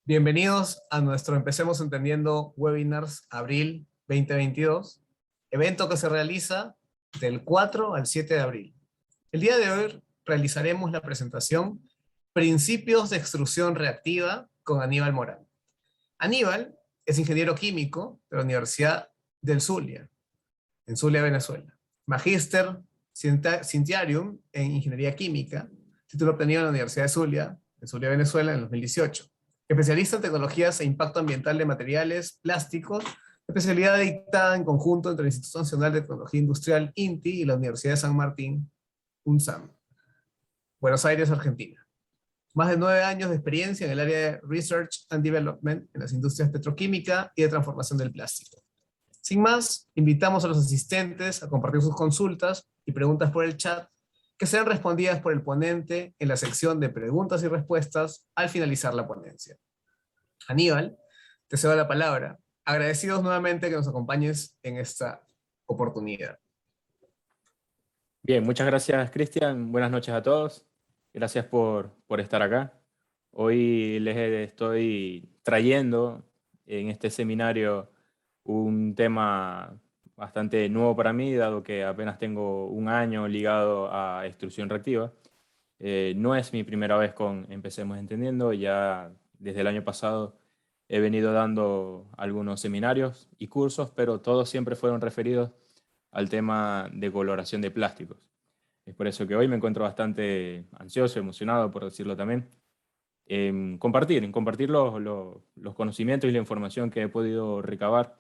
Bienvenidos a nuestro Empecemos Entendiendo Webinars Abril 2022, evento que se realiza del 4 al 7 de abril. El día de hoy realizaremos la presentación Principios de extrusión reactiva con Aníbal Morán. Aníbal es ingeniero químico de la Universidad del Zulia, en Zulia, Venezuela. Magíster Scientiarum en Ingeniería Química, título obtenido en la Universidad de Zulia, en Zulia, Venezuela, en 2018. Especialista en tecnologías e impacto ambiental de materiales plásticos, especialidad dictada en conjunto entre el Instituto Nacional de Tecnología Industrial, INTI, y la Universidad de San Martín, UNSAM, Buenos Aires, Argentina. Más de 9 años de experiencia en el área de Research and Development en las industrias petroquímica y de transformación del plástico. Sin más, invitamos a los asistentes a compartir sus consultas y preguntas por el chat, que sean respondidas por el ponente en la sección de preguntas y respuestas al finalizar la ponencia. Aníbal, te cedo la palabra. Agradecidos nuevamente que nos acompañes en esta oportunidad. Bien, muchas gracias, Cristian. Buenas noches a todos. Gracias por estar acá. Hoy les estoy trayendo en este seminario un tema bastante nuevo para mí, dado que apenas tengo un año ligado a extrusión reactiva. No es mi primera vez con Empecemos Entendiendo, ya desde el año pasado he venido dando algunos seminarios y cursos, pero todos siempre fueron referidos al tema de coloración de plásticos. Es por eso que hoy me encuentro bastante ansioso, emocionado, por decirlo también, en compartir los conocimientos y la información que he podido recabar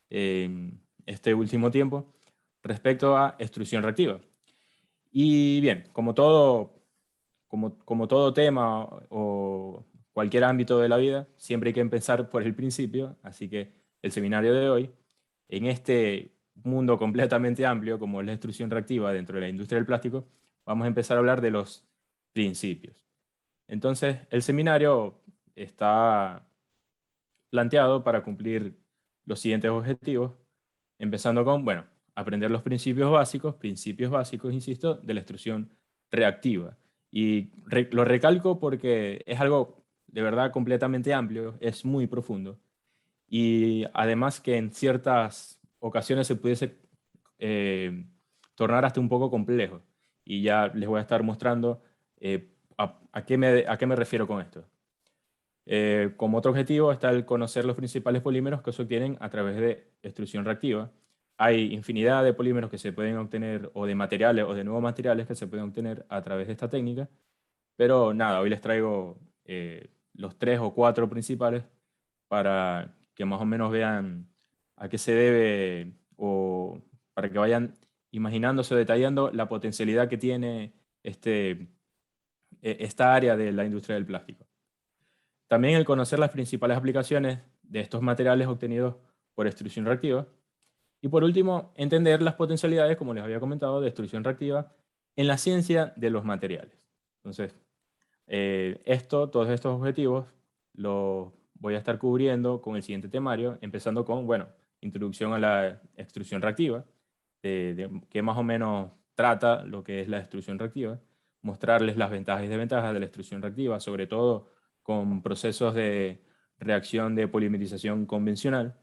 en este último tiempo respecto a extrusión reactiva. Y bien, como todo tema o cualquier ámbito de la vida, siempre hay que empezar por el principio, así que el seminario de hoy, en este mundo completamente amplio como es la extrusión reactiva dentro de la industria del plástico, vamos a empezar a hablar de los principios. Entonces, el seminario está planteado para cumplir los siguientes objetivos, empezando con, bueno, aprender los principios básicos, insisto, de la extrusión reactiva. Y lo recalco porque es algo de verdad completamente amplio, es muy profundo. Y además que en ciertas ocasiones se pudiese tornar hasta un poco complejo. Y ya les voy a estar mostrando a qué me refiero con esto. Como otro objetivo está el conocer los principales polímeros que se obtienen a través de extrusión reactiva. Hay infinidad de polímeros que se pueden obtener, o de materiales, o de nuevos materiales que se pueden obtener a través de esta técnica, pero nada, hoy les traigo los 3 o 4 principales para que más o menos vean a qué se debe, o para que vayan imaginándose o detallando la potencialidad que tiene esta área de la industria del plástico. También el conocer las principales aplicaciones de estos materiales obtenidos por extrusión reactiva. Y por último, entender las potencialidades, como les había comentado, de extrusión reactiva en la ciencia de los materiales. Entonces, todos estos objetivos los voy a estar cubriendo con el siguiente temario, empezando con, bueno, introducción a la extrusión reactiva, de qué más o menos trata lo que es la extrusión reactiva, mostrarles las ventajas y desventajas de la extrusión reactiva, sobre todo con procesos de reacción de polimerización convencional,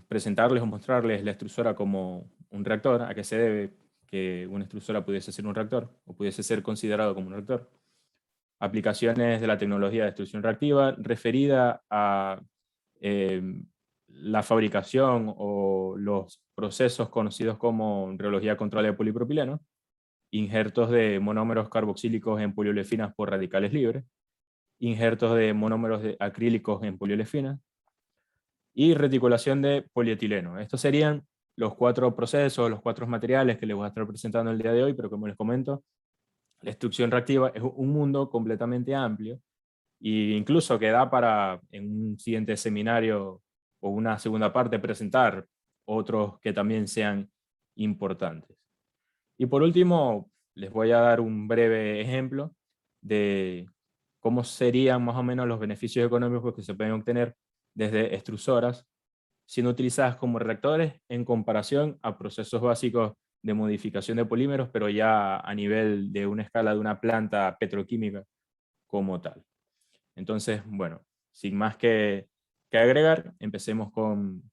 presentarles o mostrarles la extrusora como un reactor, a qué se debe que una extrusora pudiese ser un reactor o pudiese ser considerado como un reactor. Aplicaciones de la tecnología de extrusión reactiva referida a la fabricación o los procesos conocidos como rheología controlada de polipropileno, injertos de monómeros carboxílicos en poliolefinas por radicales libres, injertos de monómeros acrílicos en poliolefinas, y reticulación de polietileno. Estos serían los 4 procesos, los 4 materiales que les voy a estar presentando el día de hoy, pero como les comento, la extrusión reactiva es un mundo completamente amplio e incluso que da para, en un siguiente seminario o una segunda parte, presentar otros que también sean importantes. Y por último, les voy a dar un breve ejemplo de cómo serían más o menos los beneficios económicos que se pueden obtener desde extrusoras siendo utilizadas como reactores en comparación a procesos básicos de modificación de polímeros, pero ya a nivel de una escala de una planta petroquímica como tal. Entonces, bueno, sin más que agregar, empecemos con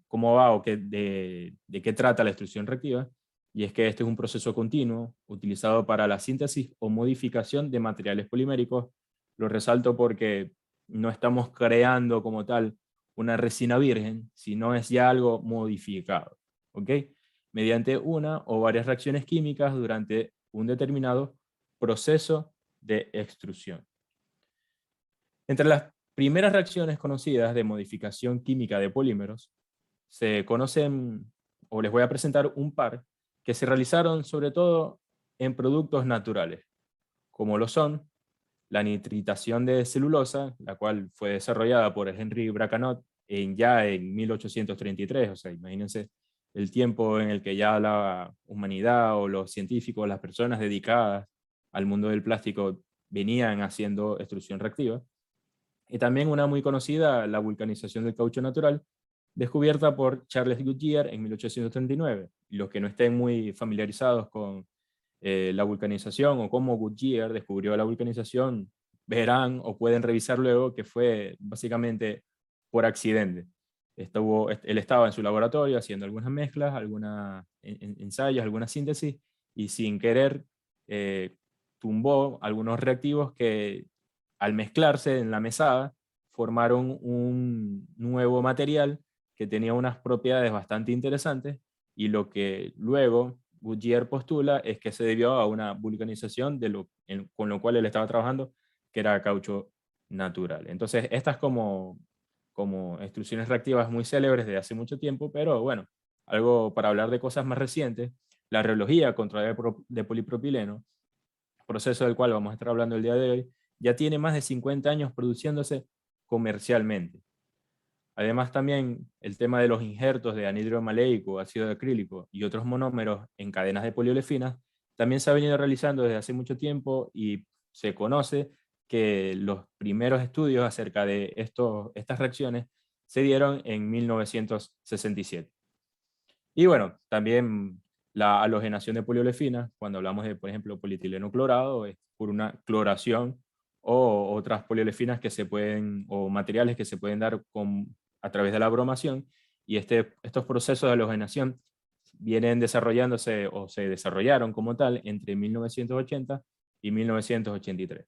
cómo va o de qué trata la extrusión reactiva. Y es que este es un proceso continuo utilizado para la síntesis o modificación de materiales poliméricos. Lo resalto porque no estamos creando como tal una resina virgen, sino es ya algo modificado, ¿ok? Mediante una o varias reacciones químicas durante un determinado proceso de extrusión. Entre las primeras reacciones conocidas de modificación química de polímeros, se conocen, o les voy a presentar un par, que se realizaron sobre todo en productos naturales, como lo son la nitritación de celulosa, la cual fue desarrollada por Henry Bracanot ya en 1833, o sea, imagínense el tiempo en el que ya la humanidad o los científicos, las personas dedicadas al mundo del plástico venían haciendo extrusión reactiva. Y también una muy conocida, la vulcanización del caucho natural, descubierta por Charles Goodyear en 1839. Los que no estén muy familiarizados con la vulcanización o cómo Goodyear descubrió la vulcanización, verán o pueden revisar luego que fue básicamente por accidente. Él estaba en su laboratorio haciendo algunas mezclas, algunos ensayos, alguna síntesis, y sin querer tumbó algunos reactivos que al mezclarse en la mesada formaron un nuevo material que tenía unas propiedades bastante interesantes, y lo que luego Goodyear postula es que se debió a una vulcanización con lo cual él estaba trabajando, que era caucho natural. Entonces, estas como extrusiones reactivas muy célebres de hace mucho tiempo, pero bueno, algo para hablar de cosas más recientes, la reología de polipropileno, proceso del cual vamos a estar hablando el día de hoy, ya tiene más de 50 años produciéndose comercialmente. Además, también el tema de los injertos de anhidro maleico, ácido acrílico y otros monómeros en cadenas de poliolefinas también se ha venido realizando desde hace mucho tiempo, y se conoce que los primeros estudios acerca de estas reacciones se dieron en 1967. Y bueno, también la halogenación de poliolefinas, cuando hablamos de, por ejemplo, polietileno clorado, es por una cloración, o otras poliolefinas que se pueden, o materiales que se pueden dar a través de la bromación, y estos procesos de halogenación vienen desarrollándose o se desarrollaron como tal entre 1980 y 1983.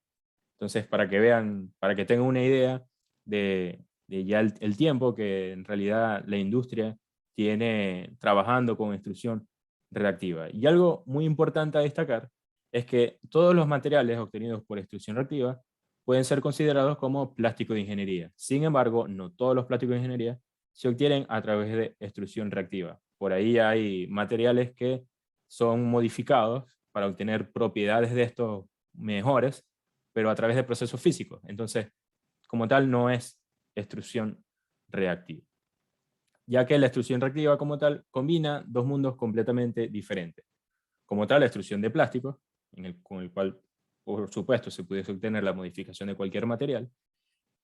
Entonces, para que vean, para que tengan una idea de ya el tiempo que en realidad la industria tiene trabajando con extrusión reactiva. Y algo muy importante a destacar es que todos los materiales obtenidos por extrusión reactiva pueden ser considerados como plástico de ingeniería. Sin embargo, no todos los plásticos de ingeniería se obtienen a través de extrusión reactiva. Por ahí hay materiales que son modificados para obtener propiedades de estos mejores, pero a través de procesos físicos. Entonces, como tal, no es extrusión reactiva, ya que la extrusión reactiva como tal combina dos mundos completamente diferentes. Como tal, la extrusión de plástico, con el cual, por supuesto, se pudiese obtener la modificación de cualquier material,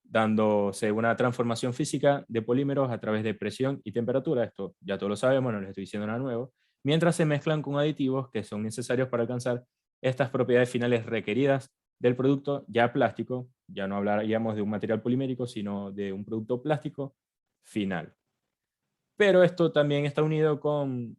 dándose una transformación física de polímeros a través de presión y temperatura. Esto ya todos lo sabemos, no les estoy diciendo nada nuevo, mientras se mezclan con aditivos que son necesarios para alcanzar estas propiedades finales requeridas del producto ya plástico. Ya no hablaríamos de un material polimérico, sino de un producto plástico final. Pero esto también está unido con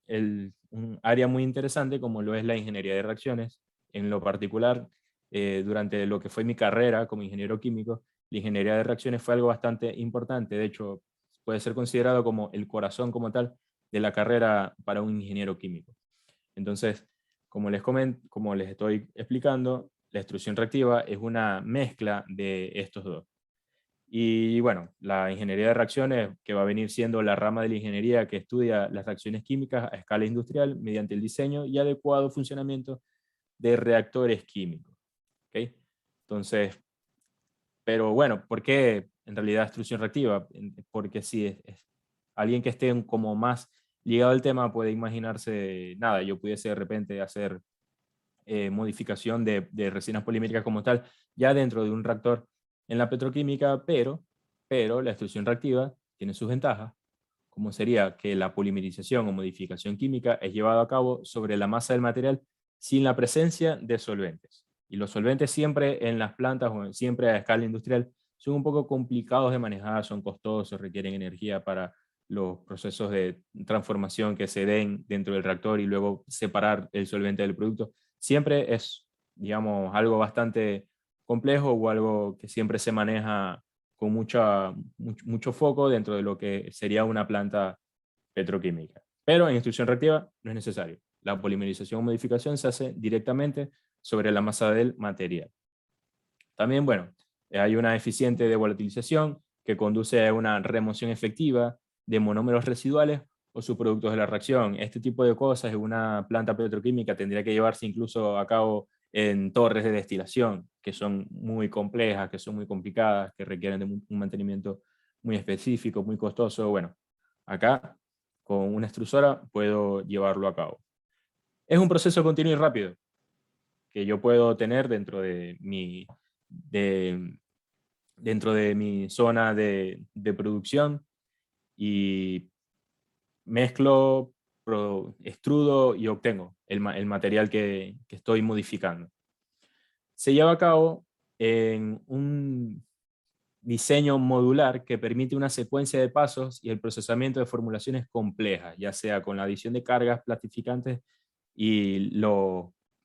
un área muy interesante como lo es la ingeniería de reacciones. En lo particular, durante lo que fue mi carrera como ingeniero químico, la ingeniería de reacciones fue algo bastante importante. De hecho, puede ser considerado como el corazón como tal de la carrera para un ingeniero químico. Entonces, como les estoy explicando, la extrusión reactiva es una mezcla de estos dos. Y bueno, la ingeniería de reacciones, que va a venir siendo la rama de la ingeniería que estudia las reacciones químicas a escala industrial mediante el diseño y adecuado funcionamiento de reactores químicos. ¿Okay? Entonces, pero bueno, ¿por qué en realidad extrusión reactiva? Porque si es alguien que esté como más ligado al tema puede imaginarse, nada, yo pudiese de repente hacer modificación de resinas poliméricas como tal, ya dentro de un reactor en la petroquímica, pero la extrusión reactiva tiene sus ventajas, como sería que la polimerización o modificación química es llevada a cabo sobre la masa del material sin la presencia de solventes. Y los solventes siempre en las plantas o siempre a escala industrial son un poco complicados de manejar, son costosos, requieren energía para los procesos de transformación que se den dentro del reactor y luego separar el solvente del producto. Siempre es, digamos, algo bastante complejo o algo que siempre se maneja con mucho foco dentro de lo que sería una planta petroquímica. Pero en extrusión reactiva no es necesario. La polimerización o modificación se hace directamente sobre la masa del material. También, bueno, hay una eficiente devolatilización que conduce a una remoción efectiva de monómeros residuales o subproductos de la reacción. Este tipo de cosas en una planta petroquímica tendría que llevarse incluso a cabo en torres de destilación, que son muy complejas, que son muy complicadas, que requieren de un mantenimiento muy específico, muy costoso. Bueno, acá con una extrusora puedo llevarlo a cabo. Es un proceso continuo y rápido que yo puedo tener dentro de mi zona de producción y mezclo, extrudo y obtengo el material que estoy modificando. Se lleva a cabo en un diseño modular que permite una secuencia de pasos y el procesamiento de formulaciones complejas, ya sea con la adición de cargas plastificantes y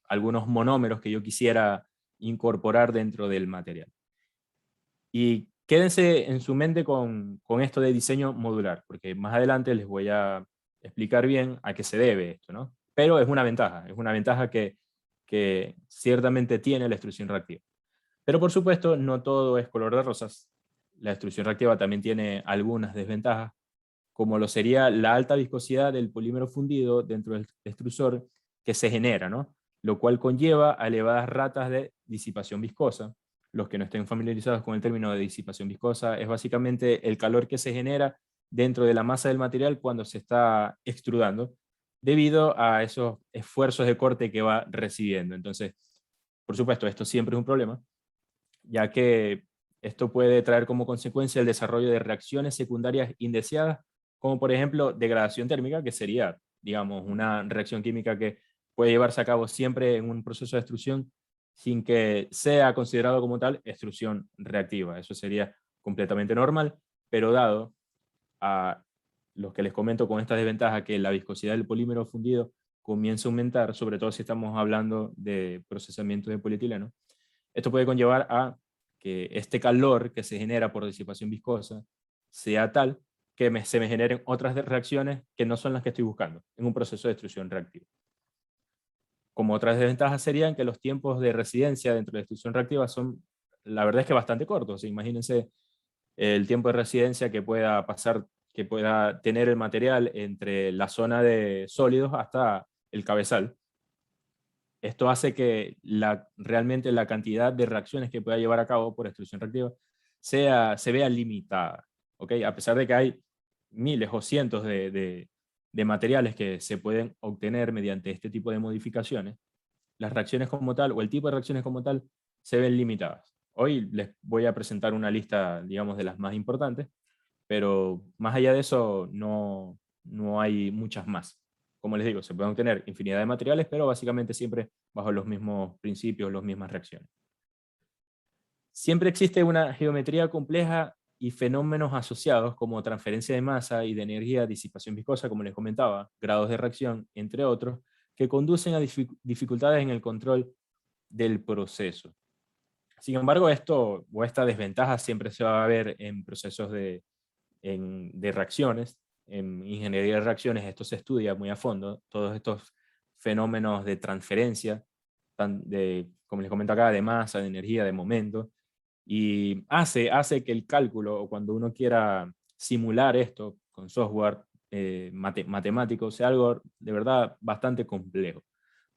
algunos monómeros que yo quisiera incorporar dentro del material. Y quédense en su mente con esto de diseño modular, porque más adelante les voy a explicar bien a qué se debe esto, ¿no? Pero es una ventaja que ciertamente tiene la extrusión reactiva. Pero por supuesto, no todo es color de rosas. La extrusión reactiva también tiene algunas desventajas, como lo sería la alta viscosidad del polímero fundido dentro del extrusor que se genera, ¿no? Lo cual conlleva a elevadas ratas de disipación viscosa. Los que no estén familiarizados con el término de disipación viscosa es básicamente el calor que se genera dentro de la masa del material cuando se está extrudando, debido a esos esfuerzos de corte que va recibiendo. Entonces, por supuesto, esto siempre es un problema, ya que esto puede traer como consecuencia el desarrollo de reacciones secundarias indeseadas, como por ejemplo degradación térmica, que sería, digamos, una reacción química que puede llevarse a cabo siempre en un proceso de extrusión sin que sea considerado como tal extrusión reactiva. Eso sería completamente normal, pero dado a los que les comento con esta desventaja, que la viscosidad del polímero fundido comienza a aumentar, sobre todo si estamos hablando de procesamiento de polietileno, esto puede conllevar a que este calor que se genera por disipación viscosa sea tal que se me generen otras reacciones que no son las que estoy buscando en un proceso de extrusión reactiva. Como otras desventajas serían que los tiempos de residencia dentro de la extrusión reactiva son, la verdad es que bastante cortos. Imagínense el tiempo de residencia que pueda pasar, que pueda tener el material entre la zona de sólidos hasta el cabezal. Esto hace que realmente la cantidad de reacciones que pueda llevar a cabo por extrusión reactiva se vea limitada, ¿ok? A pesar de que hay miles o cientos de materiales que se pueden obtener mediante este tipo de modificaciones, las reacciones como tal, o el tipo de reacciones como tal, se ven limitadas. Hoy les voy a presentar una lista, digamos, de las más importantes, pero más allá de eso no hay muchas más. Como les digo, se pueden obtener infinidad de materiales, pero básicamente siempre bajo los mismos principios, las mismas reacciones. Siempre existe una geometría compleja y fenómenos asociados como transferencia de masa y de energía, disipación viscosa, como les comentaba, grados de reacción, entre otros, que conducen a dificultades en el control del proceso. Sin embargo, esta desventaja siempre se va a ver en procesos de reacciones. En ingeniería de reacciones esto se estudia muy a fondo, todos estos fenómenos de transferencia, como les comento acá, de masa, de energía, de momento, y hace que el cálculo, o cuando uno quiera simular esto con software matemático, sea algo de verdad bastante complejo.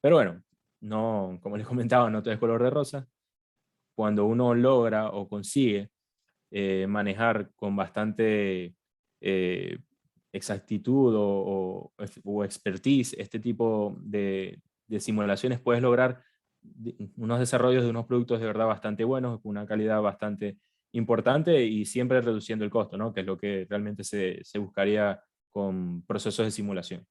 Pero bueno, no, como les comentaba, no todo es color de rosa. Cuando uno logra o consigue manejar con bastante eh, exactitud o expertise este tipo de simulaciones, puedes lograr unos desarrollos de unos productos de verdad bastante buenos, con una calidad bastante importante y siempre reduciendo el costo, ¿no? Que es lo que realmente se buscaría con procesos de simulación.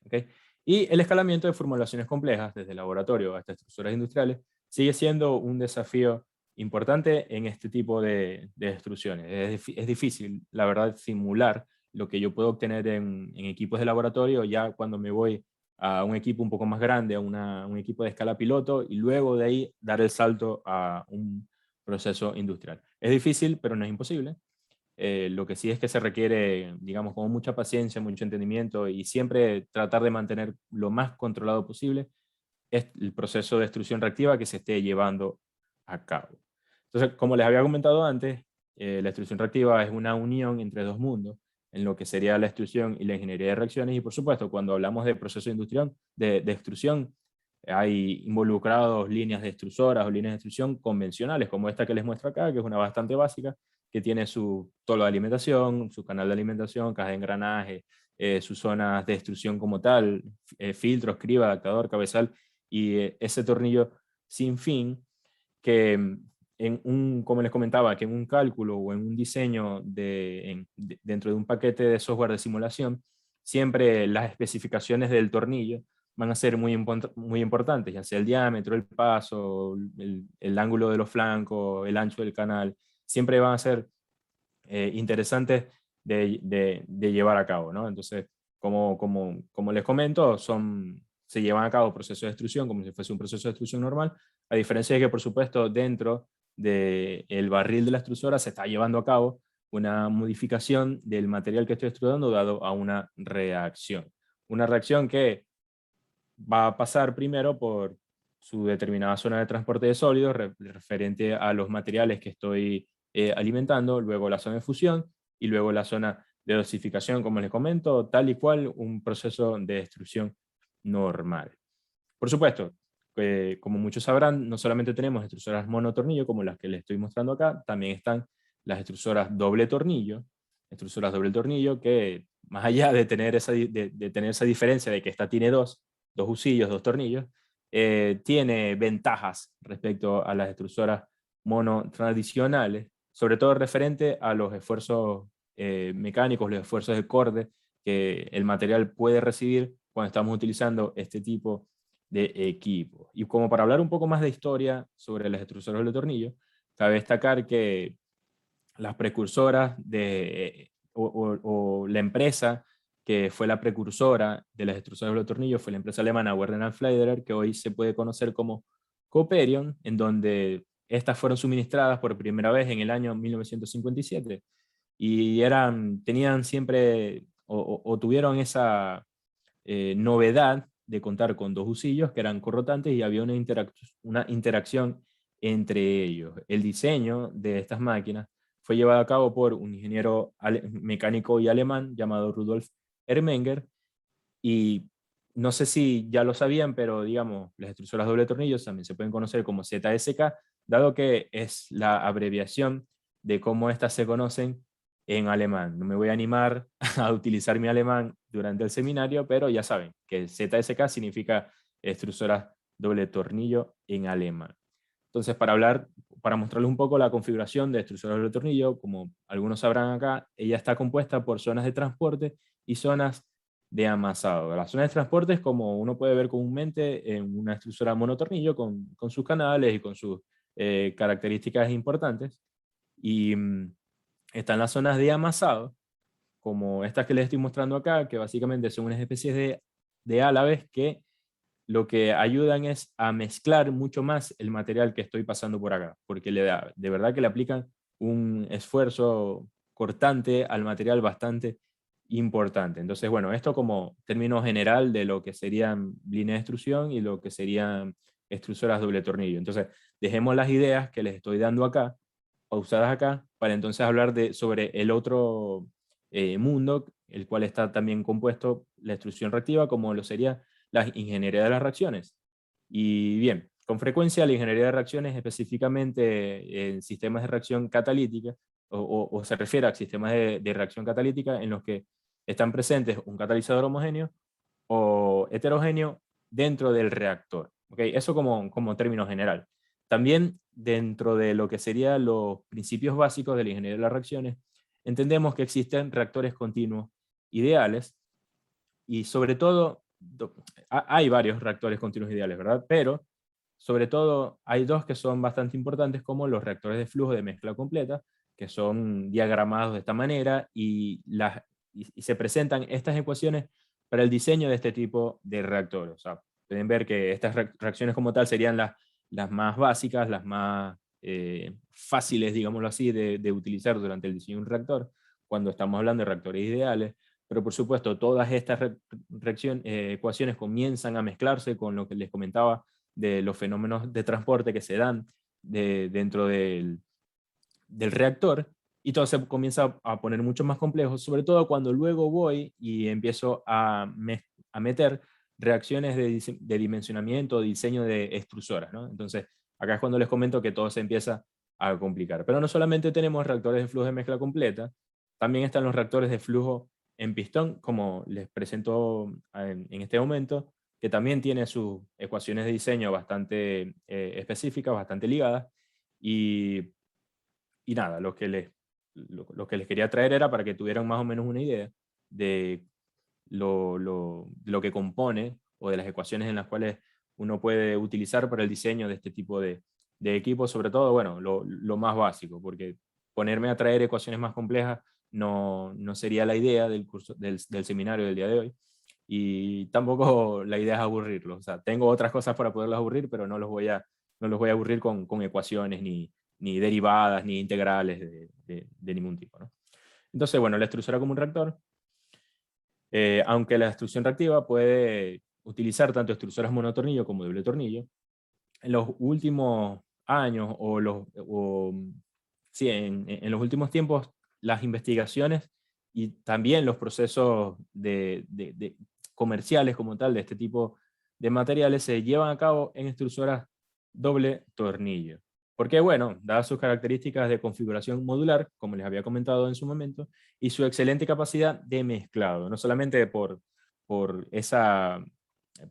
¿Okay? Y el escalamiento de formulaciones complejas, desde el laboratorio hasta estructuras industriales, sigue siendo un desafío importante en este tipo de extrusiones. Es difícil, la verdad, simular lo que yo puedo obtener en equipos de laboratorio ya cuando me voy a un equipo un poco más grande, a un equipo de escala piloto, y luego de ahí dar el salto a un proceso industrial. Es difícil, pero no es imposible. Lo que sí es que se requiere, digamos, como mucha paciencia, mucho entendimiento y siempre tratar de mantener lo más controlado posible es el proceso de extrusión reactiva que se esté llevando a cabo. Entonces, como les había comentado antes, la extrusión reactiva es una unión entre dos mundos, en lo que sería la extrusión y la ingeniería de reacciones, y por supuesto, cuando hablamos de proceso industrial, de extrusión, hay involucrados líneas de extrusoras o líneas de extrusión convencionales, como esta que les muestro acá, que es una bastante básica, que tiene su tolo de alimentación, su canal de alimentación, caja de engranaje, sus zonas de extrusión como tal, filtros, criba, adaptador, cabezal, y ese tornillo sin fin que como les comentaba, que en un cálculo o en un diseño dentro de un paquete de software de simulación, siempre las especificaciones del tornillo van a ser muy importantes, ya sea el diámetro, el paso, el ángulo de los flancos, el ancho del canal, siempre van a ser interesantes de llevar a cabo, ¿no? Entonces, como les comento, se llevan a cabo procesos de extrusión como si fuese un proceso de extrusión normal, a diferencia de que, por supuesto, dentro del barril de la extrusora se está llevando a cabo una modificación del material que estoy extrudando dado a una reacción. Una reacción que va a pasar primero por su determinada zona de transporte de sólidos referente a los materiales que estoy alimentando, luego la zona de fusión y luego la zona de dosificación, como les comento, tal y cual un proceso de extrusión normal. Por supuesto, como muchos sabrán, no solamente tenemos extrusoras monotornillo como las que les estoy mostrando acá, también están las extrusoras doble tornillo, que más allá de tener esa diferencia de que esta tiene dos husillos, dos tornillos, tiene ventajas respecto a las extrusoras mono tradicionales, sobre todo referente a los esfuerzos mecánicos, los esfuerzos de corte que el material puede recibir cuando estamos utilizando este tipo de equipo. Y como para hablar un poco más de historia sobre las extrusoras de tornillo, cabe destacar que las precursoras o la empresa que fue la precursora de las extrusoras de tornillo fue la empresa alemana Werner Flederer, que hoy se puede conocer como Coperion, en donde estas fueron suministradas por primera vez en el año 1957 y tenían siempre o tuvieron esa novedad de contar con dos husillos que eran corrotantes y había una interacción entre ellos. El diseño de estas máquinas fue llevado a cabo por un ingeniero mecánico y alemán llamado Rudolf Ermenger, y no sé si ya lo sabían, pero digamos, las extrusoras doble tornillos también se pueden conocer como ZSK, dado que es la abreviación de cómo estas se conocen en alemán. No me voy a animar a utilizar mi alemán durante el seminario, pero ya saben que ZSK significa extrusoras doble tornillo en alemán. Entonces, para mostrarles un poco la configuración de extrusoras doble tornillo, como algunos sabrán acá, ella está compuesta por zonas de transporte y zonas de amasado. Las zonas de transporte es como uno puede ver comúnmente en una extrusora monotornillo con sus canales y con sus características importantes. Y están las zonas de amasado, como estas que les estoy mostrando acá, que básicamente son unas especies de álabes que lo que ayudan es a mezclar mucho más el material que estoy pasando por acá, porque de verdad que le aplican un esfuerzo cortante al material bastante importante. Entonces, bueno, esto como término general de lo que serían líneas de extrusión y lo que serían extrusoras doble tornillo. Entonces, dejemos las ideas que les estoy dando acá, pausadas acá, para entonces hablar sobre el otro mundo, el cual está también compuesto la extrusión reactiva, como lo sería la ingeniería de las reacciones. Y bien, con frecuencia la ingeniería de reacciones, específicamente en sistemas de reacción catalítica, o se refiere a sistemas de reacción catalítica en los que están presentes un catalizador homogéneo o heterogéneo dentro del reactor. ¿Okay? Eso como término general. También dentro de lo que serían los principios básicos de la ingeniería de las reacciones, entendemos que existen reactores continuos ideales y sobre todo hay varios reactores continuos ideales, ¿verdad? Pero sobre todo hay dos que son bastante importantes, como los reactores de flujo de mezcla completa, que son diagramados de esta manera, y se presentan estas ecuaciones para el diseño de este tipo de reactores. O sea, pueden ver que estas reacciones como tal serían las más básicas, las más fáciles, digámoslo así, de utilizar durante el diseño de un reactor, cuando estamos hablando de reactores ideales. Pero por supuesto, todas estas ecuaciones comienzan a mezclarse con lo que les comentaba de los fenómenos de transporte que se dan dentro del reactor, y todo se comienza a poner mucho más complejo, sobre todo cuando luego voy y empiezo a meter reacciones de dimensionamiento, diseño de extrusoras, ¿no? Entonces, acá es cuando les comento que todo se empieza a complicar. Pero no solamente tenemos reactores de flujo de mezcla completa, también están los reactores de flujo en pistón, como les presento en este momento, que también tiene sus ecuaciones de diseño bastante específicas, bastante ligadas, y nada, lo que les quería traer era para que tuvieran más o menos una idea de de lo que compone, o de las ecuaciones en las cuales uno puede utilizar para el diseño de este tipo de equipos, sobre todo, bueno, lo más básico, porque ponerme a traer ecuaciones más complejas no sería la idea del curso, del seminario del día de hoy, y tampoco la idea es aburrirlos. O sea, tengo otras cosas para poderlos aburrir, pero no los voy a aburrir con ecuaciones, ni derivadas, ni integrales de ningún tipo, ¿no? Entonces, bueno, la extrusora como un reactor, aunque la extrusión reactiva puede utilizar tanto extrusoras monotornillo como doble tornillo, en los últimos años, sí, en los últimos tiempos, las investigaciones y también los procesos comerciales como tal de este tipo de materiales se llevan a cabo en extrusoras doble tornillo. Porque, bueno, dadas sus características de configuración modular, como les había comentado en su momento, y su excelente capacidad de mezclado, no solamente por esa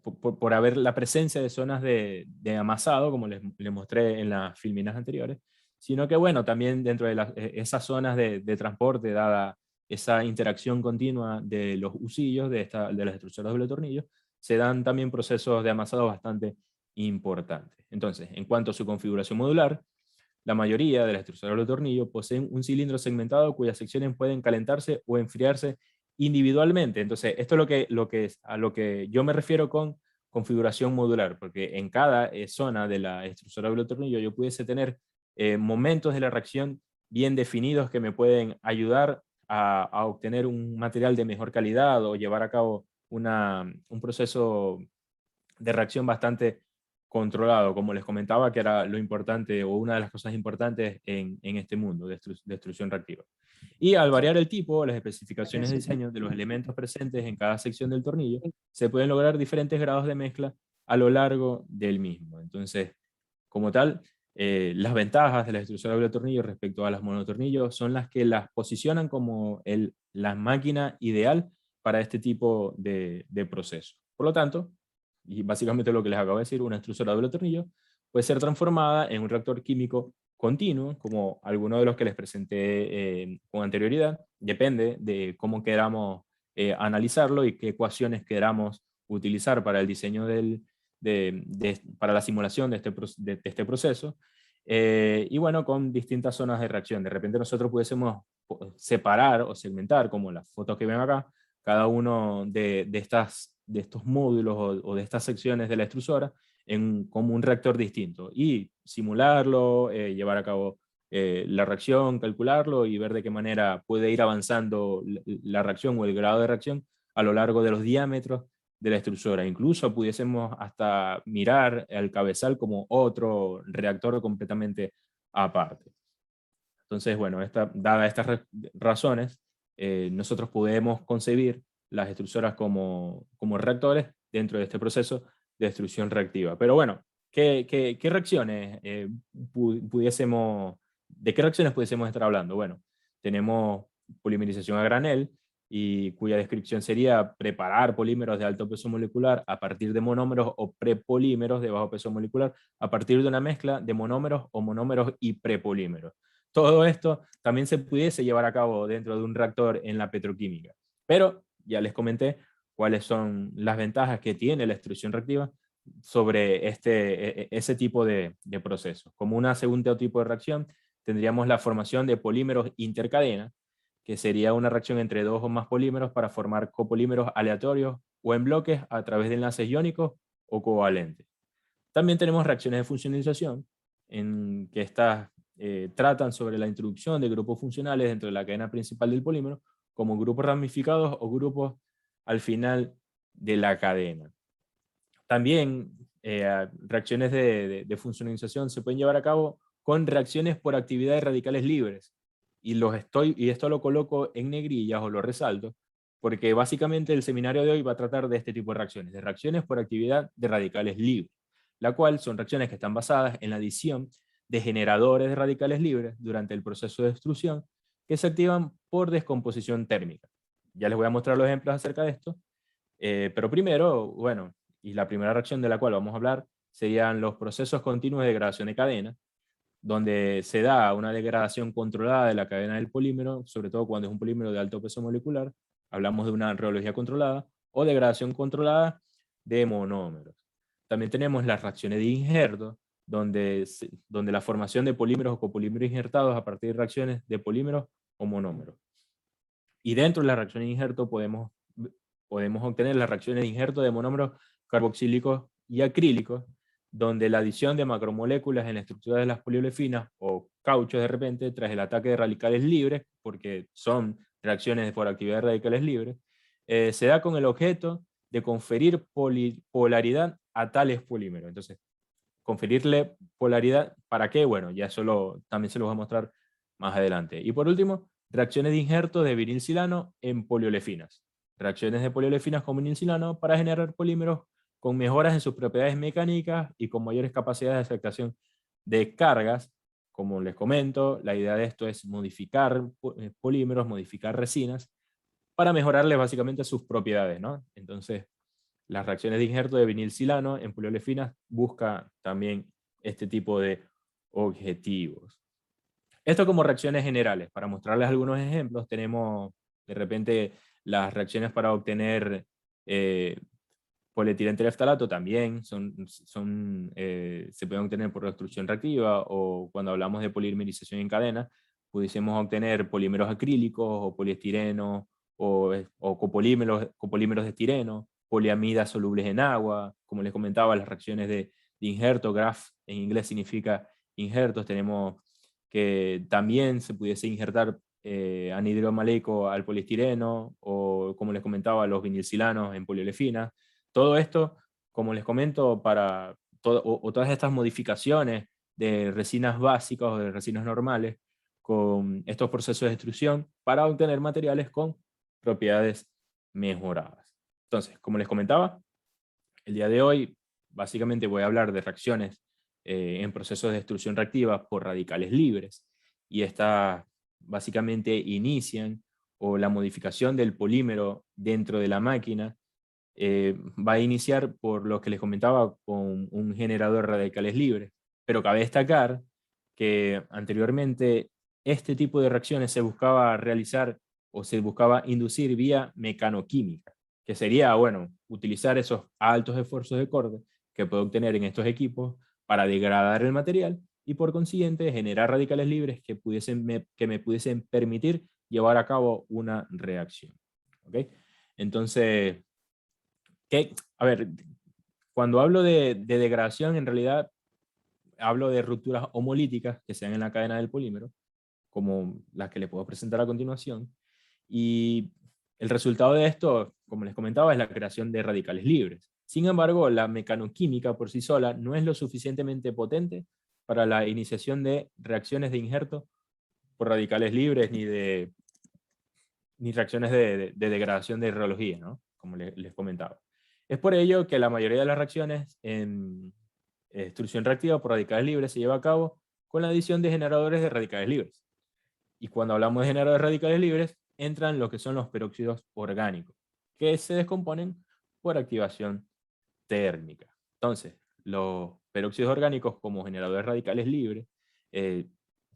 por haber la presencia de zonas de amasado, como les mostré en las filminas anteriores, sino que, bueno, también dentro de esas zonas de transporte, dada esa interacción continua de los husillos de las extrusoras doble tornillo, se dan también procesos de amasado bastante importantes. Entonces, en cuanto a su configuración modular, la mayoría de las extrusoras doble tornillo poseen un cilindro segmentado cuyas secciones pueden calentarse o enfriarse individualmente. Entonces, esto es a lo que yo me refiero con configuración modular, porque en cada zona de la extrusora doble tornillo yo pudiese tener momentos de la reacción bien definidos que me pueden ayudar a obtener un material de mejor calidad, o llevar a cabo un proceso de reacción bastante controlado, como les comentaba, que era lo importante, o una de las cosas importantes en este mundo de extrusión reactiva. Y al variar el tipo, las especificaciones de diseño de los elementos presentes en cada sección del tornillo, se pueden lograr diferentes grados de mezcla a lo largo del mismo. Entonces, como tal, las ventajas de la extrusora doble tornillo respecto a las monotornillos son las que las posicionan como la máquina ideal para este tipo de proceso. Por lo tanto, y básicamente lo que les acabo de decir, una extrusora doble tornillo puede ser transformada en un reactor químico continuo, como alguno de los que les presenté con anterioridad. Depende de cómo queramos analizarlo y qué ecuaciones queramos utilizar para el diseño para la simulación de este proceso. Y bueno, con distintas zonas de reacción. De repente nosotros pudiésemos separar o segmentar, como las fotos que ven acá, cada uno de estos módulos o de estas secciones de la extrusora como un reactor distinto, y simularlo, llevar a cabo la reacción, calcularlo y ver de qué manera puede ir avanzando la reacción o el grado de reacción a lo largo de los diámetros de la extrusora. Incluso pudiésemos hasta mirar al cabezal como otro reactor completamente aparte. Entonces, bueno, dadas estas razones, nosotros podemos concebir las extrusoras como reactores dentro de este proceso de extrusión reactiva. Pero bueno, ¿qué reacciones de qué reacciones pudiésemos estar hablando? Bueno, tenemos polimerización a granel, y cuya descripción sería preparar polímeros de alto peso molecular a partir de monómeros o prepolímeros de bajo peso molecular a partir de una mezcla de monómeros o monómeros y prepolímeros. Todo esto también se pudiese llevar a cabo dentro de un reactor en la petroquímica. Pero ya les comenté cuáles son las ventajas que tiene la extrusión reactiva sobre ese tipo de procesos. Como un segundo tipo de reacción, tendríamos la formación de polímeros intercadena, que sería una reacción entre dos o más polímeros para formar copolímeros aleatorios o en bloques a través de enlaces iónicos o covalentes. También tenemos reacciones de funcionalización, en que estas tratan sobre la introducción de grupos funcionales dentro de la cadena principal del polímero, como grupos ramificados o grupos al final de la cadena. También reacciones de funcionalización se pueden llevar a cabo con reacciones por actividad de radicales libres. Y esto lo coloco en negrillas o lo resalto, porque básicamente el seminario de hoy va a tratar de este tipo de reacciones por actividad de radicales libres, la cual son reacciones que están basadas en la adición de generadores de radicales libres durante el proceso de extrusión, que se activan por descomposición térmica. Ya les voy a mostrar los ejemplos acerca de esto, pero primero, bueno, y la primera reacción de la cual vamos a hablar serían los procesos continuos de degradación de cadena, donde se da una degradación controlada de la cadena del polímero, sobre todo cuando es un polímero de alto peso molecular, hablamos de una reología controlada, o degradación controlada de monómeros. También tenemos las reacciones de injerto, donde la formación de polímeros o copolímeros injertados a partir de reacciones de polímeros o monómeros. Y dentro de la reacción de injerto podemos obtener las reacciones de injerto de monómeros carboxílicos y acrílicos, donde la adición de macromoléculas en la estructura de las poliolefinas o cauchos de repente, tras el ataque de radicales libres, porque son reacciones por actividad de radicales libres, se da con el objeto de conferir polaridad a tales polímeros. Entonces, conferirle polaridad, ¿para qué? Bueno, ya eso también se los voy a mostrar más adelante. Y por último, reacciones de injerto de vinilsilano en poliolefinas. Reacciones de poliolefinas con vinilsilano para generar polímeros con mejoras en sus propiedades mecánicas y con mayores capacidades de aceptación de cargas. Como les comento, la idea de esto es modificar polímeros, modificar resinas, para mejorarles básicamente sus propiedades, ¿no? Entonces, las reacciones de injerto de vinilsilano en poliolefinas busca también este tipo de objetivos. Esto como reacciones generales. Para mostrarles algunos ejemplos, tenemos de repente las reacciones para obtener polietilenglicolato también se pueden obtener por destrucción reactiva, o cuando hablamos de polimerización en cadena, pudiésemos obtener polímeros acrílicos o poliestireno o copolímeros de estireno, poliamidas solubles en agua, como les comentaba, las reacciones de injerto, graph en inglés significa injertos, tenemos que también se pudiese injertar anhidro maleico al poliestireno, o como les comentaba, los vinilsilanos en poliolefinas. Todo esto, como les comento, o todas estas modificaciones de resinas básicas o de resinas normales con estos procesos de extrusión para obtener materiales con propiedades mejoradas. Entonces, como les comentaba, el día de hoy básicamente voy a hablar de reacciones en procesos de extrusión reactiva por radicales libres, y estas básicamente inician, o la modificación del polímero dentro de la máquina va a iniciar por lo que les comentaba con un generador de radicales libres. Pero cabe destacar que anteriormente este tipo de reacciones se buscaba realizar o se buscaba inducir vía mecanoquímica, que sería, bueno, utilizar esos altos esfuerzos de corte que puedo obtener en estos equipos para degradar el material y por consiguiente generar radicales libres que me pudiesen permitir llevar a cabo una reacción. ¿Okay? Entonces, a ver, cuando hablo de degradación, en realidad hablo de rupturas homolíticas que se dan en la cadena del polímero, como las que les puedo presentar a continuación, y el resultado de esto, como les comentaba, es la creación de radicales libres. Sin embargo, la mecanoquímica por sí sola no es lo suficientemente potente para la iniciación de reacciones de injerto por radicales libres, ni reacciones de degradación de reología, ¿no? Como les comentaba. Es por ello que la mayoría de las reacciones en extrusión reactiva por radicales libres se lleva a cabo con la adición de generadores de radicales libres. Y cuando hablamos de generadores de radicales libres, entran lo que son los peróxidos orgánicos, que se descomponen por activación térmica. Entonces, los peróxidos orgánicos como generadores radicales libres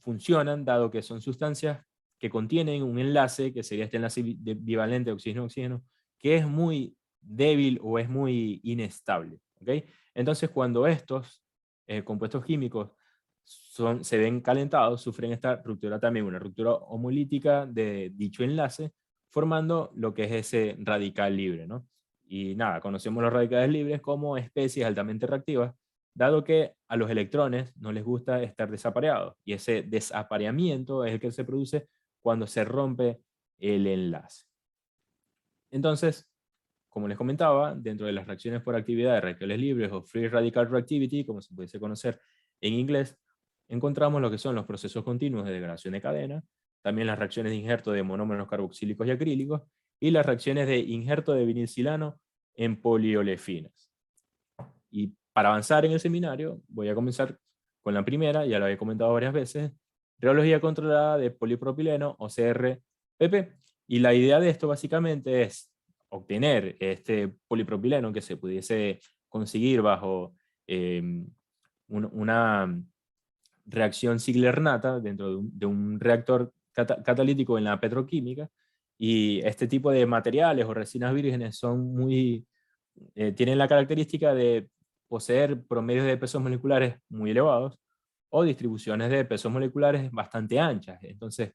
funcionan dado que son sustancias que contienen un enlace, que sería este enlace bivalente oxígeno-oxígeno, que es muy débil o es muy inestable. ¿Okay? Entonces, cuando estos compuestos químicos se ven calentados, sufren esta ruptura también, una ruptura homolítica de dicho enlace, formando lo que es ese radical libre, ¿no? Y nada, conocemos los radicales libres como especies altamente reactivas, dado que a los electrones no les gusta estar desapareados, y ese desapareamiento es el que se produce cuando se rompe el enlace. Entonces, como les comentaba, dentro de las reacciones por actividad de radicales libres o free radical reactivity, como se puede conocer en inglés, encontramos lo que son los procesos continuos de degradación de cadena, también las reacciones de injerto de monómeros carboxílicos y acrílicos, y las reacciones de injerto de vinilcilano en poliolefinas. Y para avanzar en el seminario, voy a comenzar con la primera, ya lo había comentado varias veces, reología controlada de polipropileno o CRPP. Y la idea de esto básicamente es obtener este polipropileno que se pudiese conseguir bajo una reacción Ziegler-Natta dentro de un reactor catalítico en la petroquímica. Y este tipo de materiales o resinas vírgenes son tienen la característica de poseer promedios de pesos moleculares muy elevados o distribuciones de pesos moleculares bastante anchas. Entonces,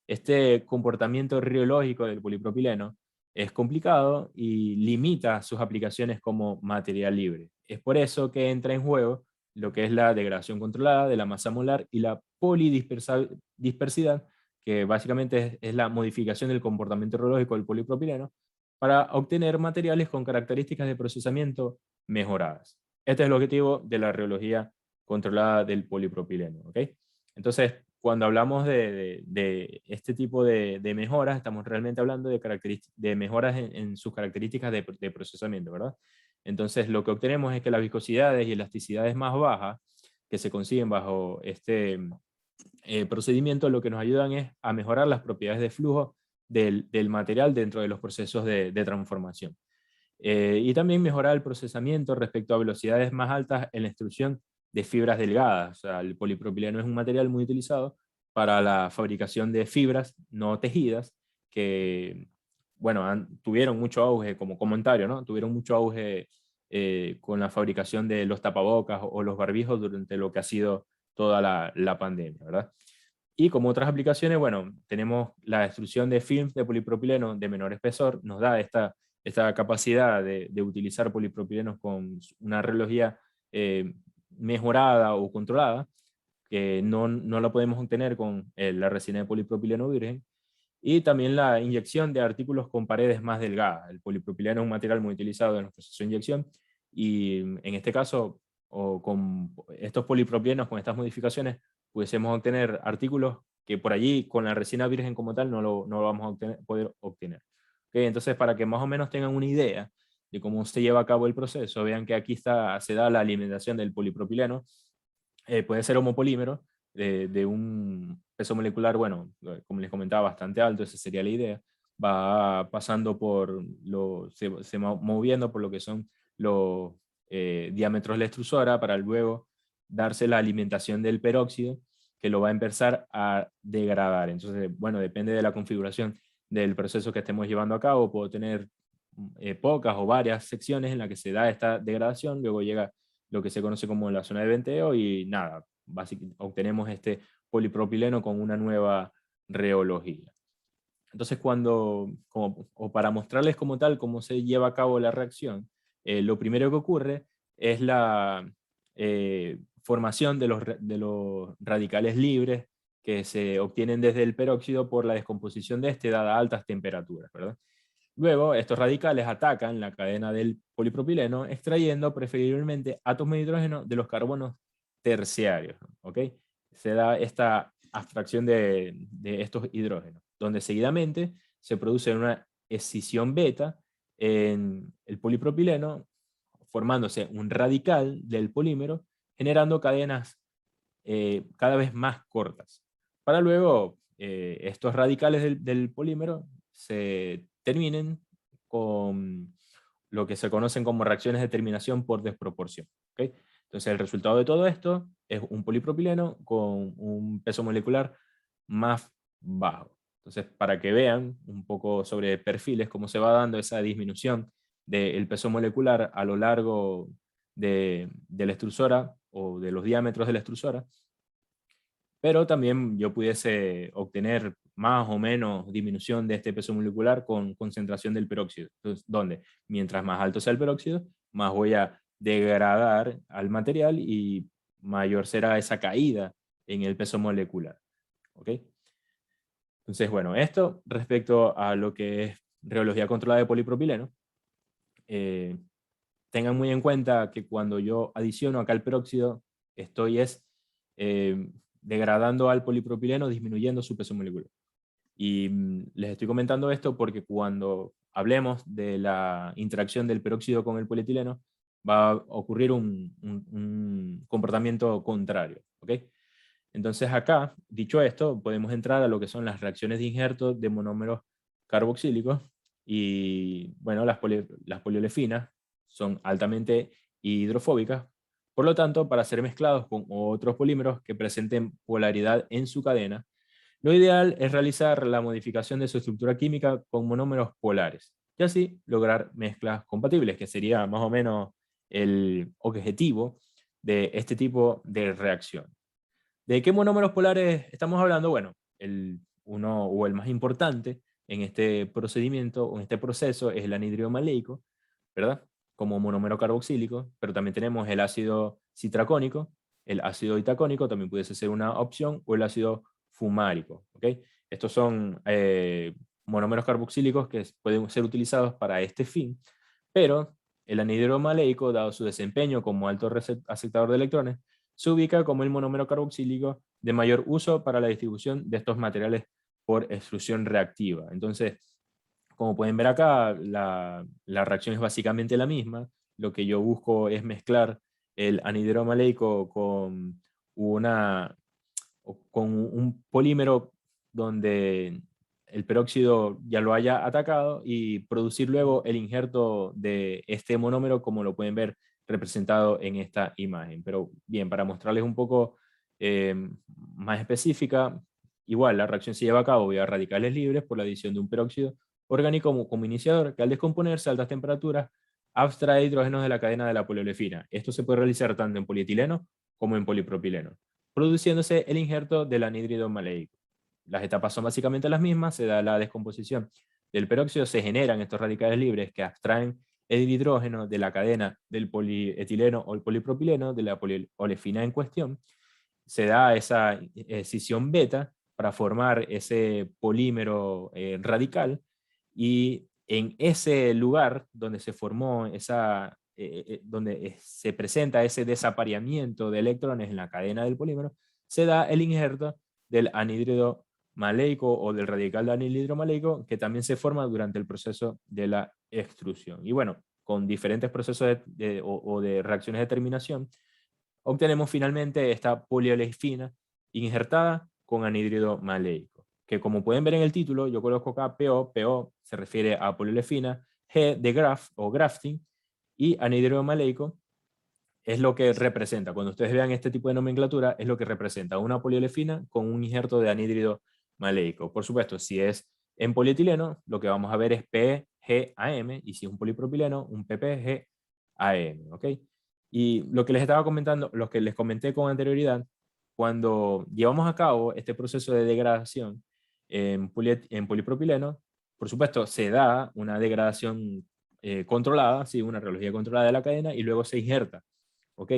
este comportamiento riológico del polipropileno es complicado y limita sus aplicaciones como material libre. Es por eso que entra en juego lo que es la degradación controlada de la masa molar y la polidispersidad, que básicamente es la modificación del comportamiento riológico del polipropileno para obtener materiales con características de procesamiento mejoradas. Este es el objetivo de la reología controlada del polipropileno. ¿Okay? Entonces, cuando hablamos de este tipo de mejoras, estamos realmente hablando de mejoras en sus características de procesamiento, ¿verdad? Entonces, lo que obtenemos es que las viscosidades y elasticidades más bajas que se consiguen bajo este procedimiento, lo que nos ayudan es a mejorar las propiedades de flujo del material dentro de los procesos de transformación. Y también mejorar el procesamiento respecto a velocidades más altas en la extrusión de fibras delgadas. O sea, el polipropileno es un material muy utilizado para la fabricación de fibras no tejidas que, bueno, tuvieron mucho auge, como comentario, ¿no? Tuvieron mucho auge con la fabricación de los tapabocas o los barbijos durante lo que ha sido toda la pandemia, ¿verdad? Y como otras aplicaciones, bueno, tenemos la extrusión de films de polipropileno de menor espesor, nos da esta capacidad de utilizar polipropilenos con una reología mejorada o controlada, que no la podemos obtener con la resina de polipropileno virgen. Y también la inyección de artículos con paredes más delgadas. El polipropileno es un material muy utilizado en los procesos de inyección, y en este caso, o con estos polipropilenos, con estas modificaciones, pudiésemos obtener artículos que por allí, con la resina virgen como tal, no lo vamos a poder obtener. ¿Okay? Entonces, para que más o menos tengan una idea de cómo se lleva a cabo el proceso, vean que aquí se da la alimentación del polipropileno. Puede ser homopolímero, de un peso molecular, bueno, como les comentaba, bastante alto, esa sería la idea. Va pasando se va moviendo por lo que son los diámetros de la extrusora para luego darse la alimentación del peróxido, que lo va a empezar a degradar. Entonces, bueno, depende de la configuración del proceso que estemos llevando a cabo. Puedo tener pocas o varias secciones en las que se da esta degradación, luego llega lo que se conoce como la zona de venteo y nada, obtenemos este polipropileno con una nueva reología. Entonces, o para mostrarles como tal cómo se lleva a cabo la reacción, lo primero que ocurre es la formación de los radicales libres que se obtienen desde el peróxido por la descomposición de este dada altas temperaturas, ¿verdad? Luego, estos radicales atacan la cadena del polipropileno, extrayendo preferiblemente átomos de hidrógeno de los carbonos terciarios. ¿Ok? Se da esta abstracción de estos hidrógenos, donde seguidamente se produce una escisión beta en el polipropileno, formándose un radical del polímero, generando cadenas cada vez más cortas. Para luego, estos radicales del polímero se terminen con lo que se conocen como reacciones de terminación por desproporción. ¿Okay? Entonces, el resultado de todo esto es un polipropileno con un peso molecular más bajo. Entonces, para que vean un poco sobre perfiles, cómo se va dando esa disminución del peso molecular a lo largo de la reacción, de la extrusora o de los diámetros de la extrusora, pero también yo pudiese obtener más o menos disminución de este peso molecular con concentración del peróxido. Entonces, ¿dónde? Mientras más alto sea el peróxido, más voy a degradar al material y mayor será esa caída en el peso molecular. ¿Ok? Entonces, bueno, esto respecto a lo que es rheología controlada de polipropileno. Tengan muy en cuenta que cuando yo adiciono acá el peróxido, estoy degradando al polipropileno, disminuyendo su peso molecular. Y les estoy comentando esto porque cuando hablemos de la interacción del peróxido con el polietileno, va a ocurrir un comportamiento contrario. ¿Ok? Entonces acá, dicho esto, podemos entrar a lo que son las reacciones de injerto de monómeros carboxílicos y, bueno, las poliolefinas son altamente hidrofóbicas. Por lo tanto, para ser mezclados con otros polímeros que presenten polaridad en su cadena, lo ideal es realizar la modificación de su estructura química con monómeros polares y así lograr mezclas compatibles, que sería más o menos el objetivo de este tipo de reacción. ¿De qué monómeros polares estamos hablando? Bueno, uno o el más importante en este procedimiento o en este proceso es el anhídrido maleico, ¿verdad? Como monómero carboxílico, pero también tenemos el ácido citracónico, el ácido itacónico también pudiese ser una opción, o el ácido fumárico, ¿ok? Estos son monómeros carboxílicos que pueden ser utilizados para este fin, pero el anhídrido maleico, dado su desempeño como alto aceptador de electrones, se ubica como el monómero carboxílico de mayor uso para la distribución de estos materiales por extrusión reactiva. Entonces, como pueden ver acá, la reacción es básicamente la misma. Lo que yo busco es mezclar el anhídrido maleico con un polímero donde el peróxido ya lo haya atacado y producir luego el injerto de este monómero, como lo pueden ver representado en esta imagen. Pero bien, para mostrarles un poco más específica, igual la reacción se lleva a cabo vía radicales libres por la adición de un peróxido orgánico como iniciador, que al descomponerse a altas temperaturas abstrae hidrógenos de la cadena de la poliolefina. Esto se puede realizar tanto en polietileno como en polipropileno, produciéndose el injerto del anhídrido maleico. Las etapas son básicamente las mismas, se da la descomposición del peróxido, se generan estos radicales libres que abstraen el hidrógeno de la cadena del polietileno o el polipropileno, de la poliolefina en cuestión, se da esa escisión beta para formar ese polímero radical, y en ese lugar donde se formó donde se presenta ese desapareamiento de electrones en la cadena del polímero, se da el injerto del anhídrido maleico o del radical de anhídrido maleico, que también se forma durante el proceso de la extrusión. Y bueno, con diferentes procesos o de reacciones de terminación, obtenemos finalmente esta poliolefina injertada con anhídrido maleico, que como pueden ver en el título, yo coloco acá PO, PO se refiere a poliolefina, G de graft o grafting, y anhídrido maleico es lo que representa, cuando ustedes vean este tipo de nomenclatura, es lo que representa una poliolefina con un injerto de anhídrido maleico. Por supuesto, si es en polietileno, lo que vamos a ver es PGAM, y si es un polipropileno, un PPGAM, ¿ok? Y lo que les estaba comentando, lo que les comenté con anterioridad, cuando llevamos a cabo este proceso de degradación en polipropileno, por supuesto, se da una degradación controlada, ¿sí? Una rheología controlada de la cadena, y luego se injerta, ¿ok?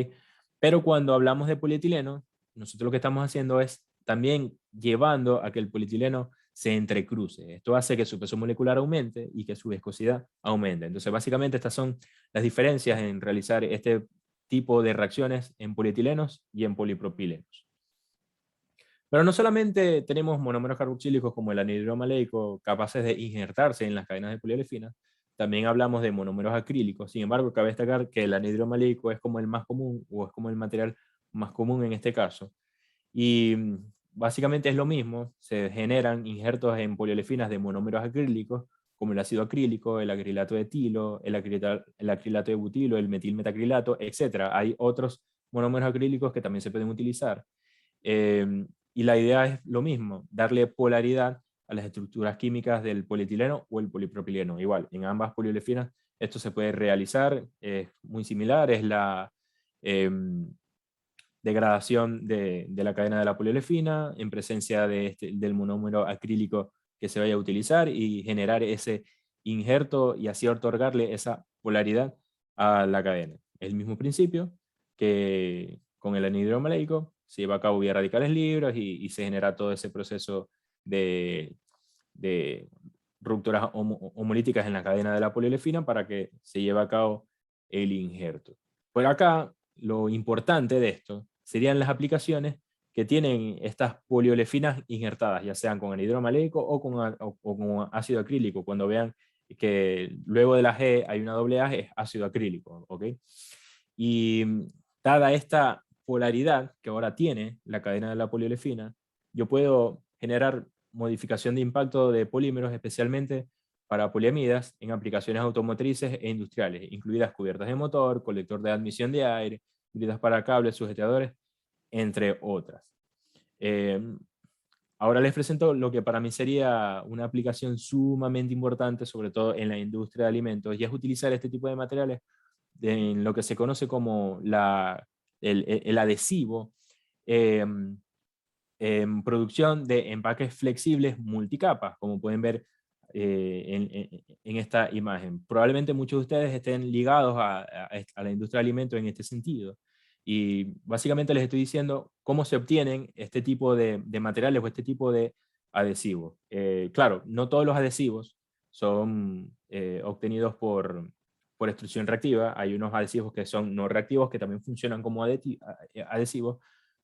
Pero cuando hablamos de polietileno, nosotros lo que estamos haciendo es también llevando a que el polietileno se entrecruce. Esto hace que su peso molecular aumente y que su viscosidad aumente. Entonces, básicamente estas son las diferencias en realizar este tipo de reacciones en polietilenos y en polipropilenos. Pero no solamente tenemos monómeros carboxílicos como el anhídrido maleico capaces de injertarse en las cadenas de poliolefina, también hablamos de monómeros acrílicos. Sin embargo, cabe destacar que el anhídrido maleico es como el más común, o es como el material más común en este caso. Y básicamente es lo mismo, se generan injertos en poliolefinas de monómeros acrílicos, como el ácido acrílico, el acrilato de etilo, el acrilato de butilo, el metilmetacrilato, etc. Hay otros monómeros acrílicos que también se pueden utilizar. Y la idea es lo mismo, darle polaridad a las estructuras químicas del polietileno o el polipropileno. Igual, en ambas poliolefinas Esto se puede realizar, es muy similar, es la degradación de la cadena de la poliolefina en presencia del monómero acrílico que se vaya a utilizar y generar ese injerto y así otorgarle esa polaridad a la cadena. El mismo principio que con el anhidro maleico se lleva a cabo vía radicales libres y se genera todo ese proceso de rupturas homolíticas en la cadena de la poliolefina para que se lleve a cabo el injerto. Por acá, lo importante de esto serían las aplicaciones que tienen estas poliolefinas injertadas, ya sean con anhidro maleico o con ácido acrílico. Cuando vean que luego de la G hay una doble A, es ácido acrílico. ¿Ok? Y dada esta polaridad que ahora tiene la cadena de la poliolefina, yo puedo generar modificación de impacto de polímeros, especialmente para poliamidas en aplicaciones automotrices e industriales, incluidas cubiertas de motor, colector de admisión de aire, gridas para cables, sujetadores, entre otras. Ahora les presento lo que para mí sería una aplicación sumamente importante, sobre todo en la industria de alimentos, y es utilizar este tipo de materiales en lo que se conoce como el adhesivo, en producción de empaques flexibles multicapas, como pueden ver en esta imagen. Probablemente muchos de ustedes estén ligados a la industria de alimentos en este sentido. Y básicamente les estoy diciendo cómo se obtienen este tipo de materiales o este tipo de adhesivos. Claro, no todos los adhesivos son obtenidos por extrusión reactiva. Hay unos adhesivos que son no reactivos que también funcionan como adhesivos,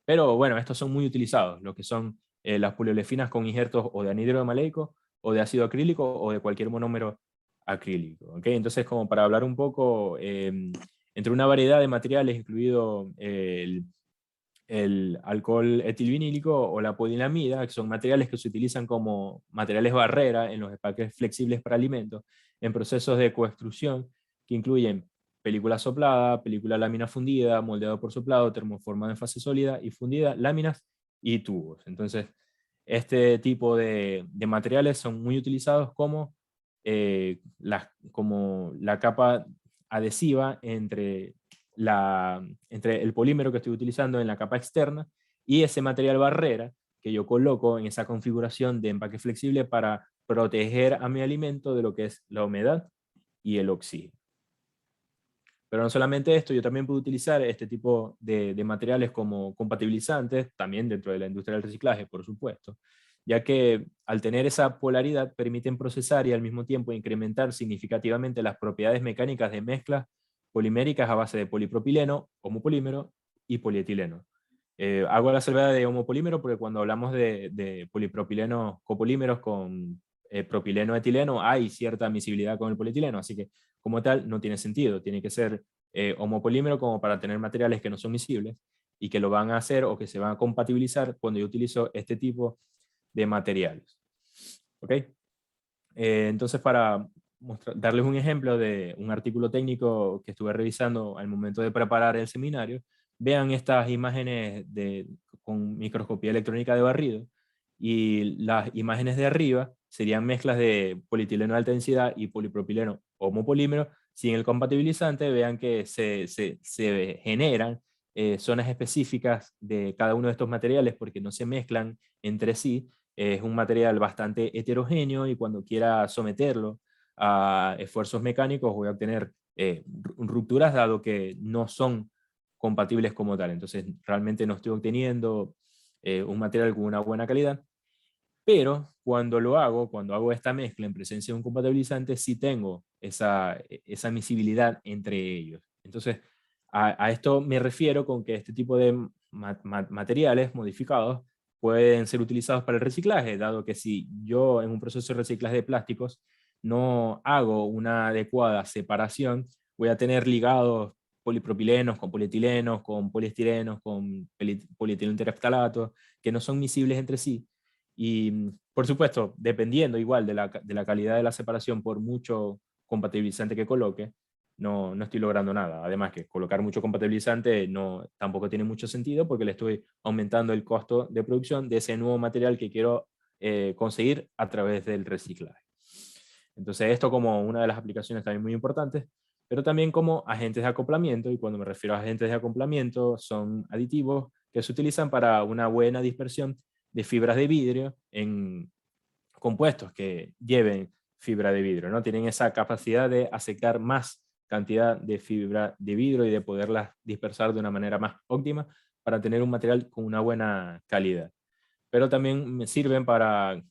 pero bueno, estos son muy utilizados, lo que son las poliolefinas con injertos o de anhidro maleico, o de ácido acrílico, o de cualquier monómero acrílico. ¿Okay? Entonces, como para hablar un poco, entre una variedad de materiales, incluido el alcohol etilvinílico o la poliamida, que son materiales que se utilizan como materiales barrera en los empaques flexibles para alimentos, en procesos de coextrusión, que incluyen película soplada, película lámina fundida, moldeado por soplado, termoformado en fase sólida y fundida, láminas y tubos. Entonces, este tipo de materiales son muy utilizados como la capa adhesiva entre el polímero que estoy utilizando en la capa externa y ese material barrera que yo coloco en esa configuración de empaque flexible para proteger a mi alimento de lo que es la humedad y el oxígeno. Pero no solamente esto, yo también puedo utilizar este tipo de materiales como compatibilizantes, también dentro de la industria del reciclaje, por supuesto, ya que al tener esa polaridad permiten procesar y al mismo tiempo incrementar significativamente las propiedades mecánicas de mezclas poliméricas a base de polipropileno, homopolímero y polietileno. Hago la salvedad de homopolímero porque cuando hablamos de polipropileno copolímeros con propileno etileno hay cierta miscibilidad con el polietileno, así que como tal no tiene sentido, tiene que ser homopolímero como para tener materiales que no son miscibles y que lo van a hacer o que se van a compatibilizar cuando yo utilizo este tipo de materiales. ¿Ok? Entonces, para darles un ejemplo de un artículo técnico que estuve revisando al momento de preparar el seminario, vean estas imágenes con microscopía electrónica de barrido, y las imágenes de arriba serían mezclas de polietileno de alta densidad y polipropileno homopolímero. Sin el compatibilizante, vean que se generan zonas específicas de cada uno de estos materiales porque no se mezclan entre sí. Es un material bastante heterogéneo y cuando quiera someterlo a esfuerzos mecánicos voy a obtener rupturas dado que no son compatibles como tal. Entonces realmente no estoy obteniendo un material con una buena calidad. Pero cuando cuando hago esta mezcla en presencia de un compatibilizante, sí tengo esa miscibilidad entre ellos. Entonces, a esto me refiero con que este tipo de materiales modificados pueden ser utilizados para el reciclaje, dado que si yo en un proceso de reciclaje de plásticos no hago una adecuada separación, voy a tener ligados polipropilenos con polietilenos, con poliestirenos, con polietileno tereftalato, que no son miscibles entre sí. Y por supuesto, dependiendo igual de la calidad de la separación, por mucho compatibilizante que coloque, no estoy logrando nada. Además que colocar mucho compatibilizante tampoco tiene mucho sentido porque le estoy aumentando el costo de producción de ese nuevo material que quiero conseguir a través del reciclaje. Entonces esto como una de las aplicaciones también muy importantes, pero también como agentes de acoplamiento, y cuando me refiero a agentes de acoplamiento son aditivos que se utilizan para una buena dispersión de fibras de vidrio en compuestos que lleven fibra de vidrio, ¿no? Tienen esa capacidad de aceptar más cantidad de fibra de vidrio y de poderlas dispersar de una manera más óptima para tener un material con una buena calidad. Pero también me sirven para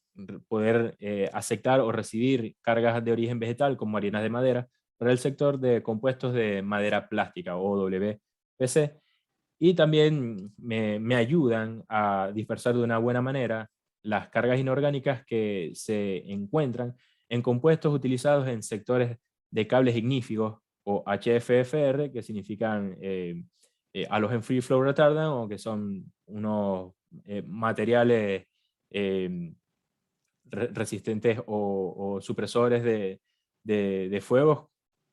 poder aceptar o recibir cargas de origen vegetal como harinas de madera para el sector de compuestos de madera plástica o WPC, y también me ayudan a dispersar de una buena manera las cargas inorgánicas que se encuentran en compuestos utilizados en sectores de cables ignífugos o HFFR, que significan halogen free flow retardant, o que son unos materiales resistentes o supresores de fuegos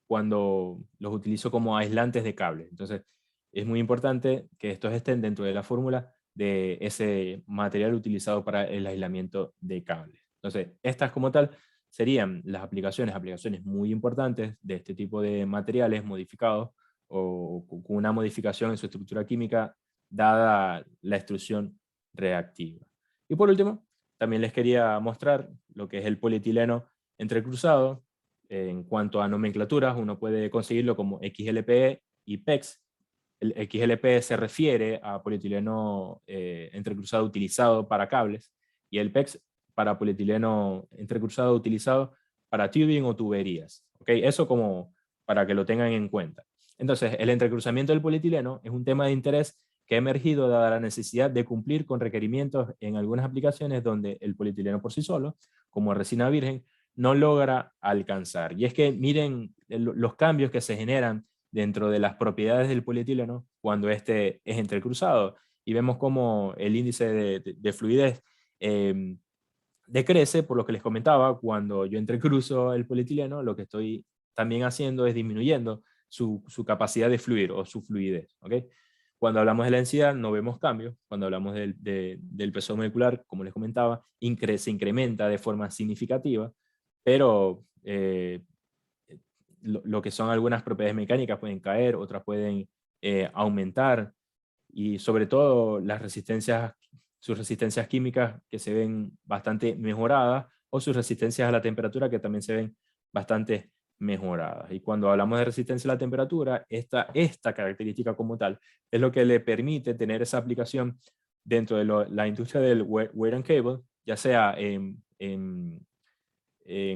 cuando los utilizo como aislantes de cables. Entonces, es muy importante que estos estén dentro de la fórmula de ese material utilizado para el aislamiento de cables. Entonces, estas como tal serían las aplicaciones muy importantes de este tipo de materiales modificados o con una modificación en su estructura química dada la extrusión reactiva. Y por último, también les quería mostrar lo que es el polietileno entrecruzado. En cuanto a nomenclaturas, uno puede conseguirlo como XLPE y PEX. El XLPE se refiere a polietileno entrecruzado utilizado para cables, y el PEX para polietileno entrecruzado utilizado para tubing o tuberías. ¿Okay? Eso como para que lo tengan en cuenta. Entonces, el entrecruzamiento del polietileno es un tema de interés que ha emergido dada la necesidad de cumplir con requerimientos en algunas aplicaciones donde el polietileno por sí solo, como resina virgen, no logra alcanzar. Y es que miren los cambios que se generan dentro de las propiedades del polietileno cuando este es entrecruzado. Y vemos cómo el índice de fluidez decrece, por lo que les comentaba, cuando yo entrecruzo el polietileno, lo que estoy también haciendo es disminuyendo su capacidad de fluir o su fluidez. ¿Okay? Cuando hablamos de la densidad no vemos cambios. Cuando hablamos del peso molecular, como les comentaba, se incrementa de forma significativa, pero lo que son algunas propiedades mecánicas pueden caer, otras pueden aumentar, y sobre todo sus resistencias químicas que se ven bastante mejoradas, o sus resistencias a la temperatura que también se ven bastante mejoradas. Y cuando hablamos de resistencia a la temperatura, esta característica como tal es lo que le permite tener esa aplicación dentro de la industria del wire and cable, ya sea en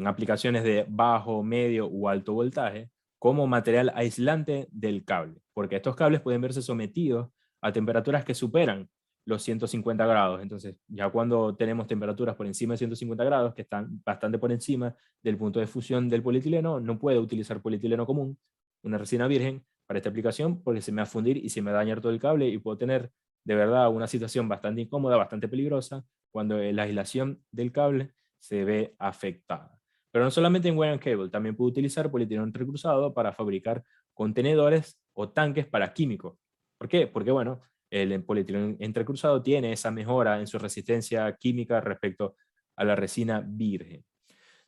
aplicaciones de bajo, medio o alto voltaje, como material aislante del cable, porque estos cables pueden verse sometidos a temperaturas que superan los 150 grados. Entonces, ya cuando tenemos temperaturas por encima de 150 grados, que están bastante por encima del punto de fusión del polietileno, no puedo utilizar polietileno común, una resina virgen, para esta aplicación, porque se me va a fundir y se me va a dañar todo el cable, y puedo tener de verdad una situación bastante incómoda, bastante peligrosa, cuando la aislación del cable se ve afectada. Pero no solamente en wire and cable, también puedo utilizar polietileno entrecruzado para fabricar contenedores o tanques para químicos. ¿Por qué? Porque bueno, el polietileno entrecruzado tiene esa mejora en su resistencia química respecto a la resina virgen.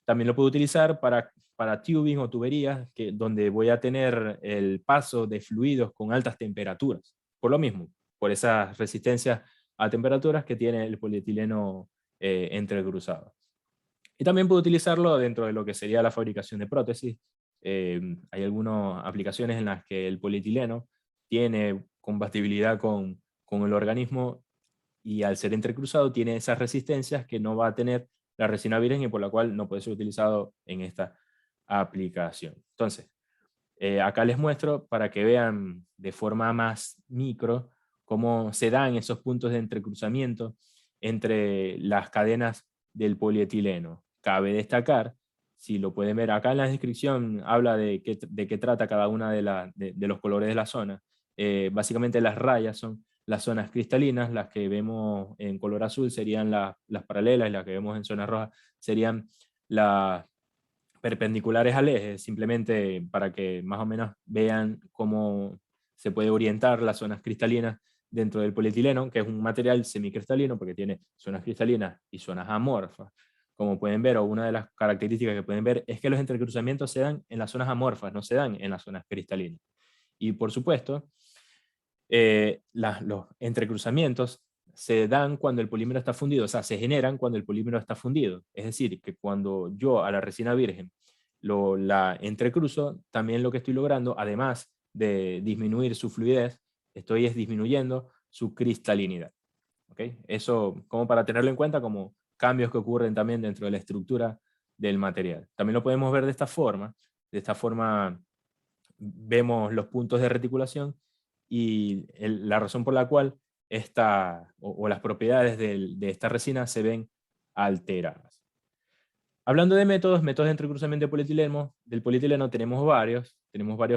También lo puedo utilizar para tubing o tuberías, donde voy a tener el paso de fluidos con altas temperaturas. Por lo mismo, por esas resistencias a temperaturas que tiene el polietileno entrecruzado. Y también puedo utilizarlo dentro de lo que sería la fabricación de prótesis. Hay algunas aplicaciones en las que el polietileno tiene compatibilidad con el organismo, y al ser entrecruzado tiene esas resistencias que no va a tener la resina virgen, y por la cual no puede ser utilizado en esta aplicación. Entonces, acá les muestro para que vean de forma más micro cómo se dan esos puntos de entrecruzamiento entre las cadenas del polietileno. Cabe destacar, si lo pueden ver acá en la descripción, habla de qué trata cada una de los colores de la zona. Básicamente las rayas son las zonas cristalinas, las que vemos en color azul serían las paralelas, y las que vemos en zona roja serían las perpendiculares al eje, simplemente para que más o menos vean cómo se puede orientar las zonas cristalinas dentro del polietileno, que es un material semicristalino porque tiene zonas cristalinas y zonas amorfas. como pueden ver, o una de las características que pueden ver, es que los entrecruzamientos se dan en las zonas amorfas, no se dan en las zonas cristalinas. Y por supuesto, los entrecruzamientos se dan cuando el polímero está fundido, o sea, se generan cuando el polímero está fundido. Es decir, que cuando yo a la resina virgen la entrecruzo, también lo que estoy logrando, además de disminuir su fluidez, estoy disminuyendo su cristalinidad. ¿Okay? Eso como para tenerlo en cuenta como cambios que ocurren también dentro de la estructura del material. También lo podemos ver de esta forma. De esta forma vemos los puntos de reticulación y la razón por la cual las propiedades de esta resina se ven alteradas. Hablando de métodos de entrecruzamiento del polietileno tenemos varios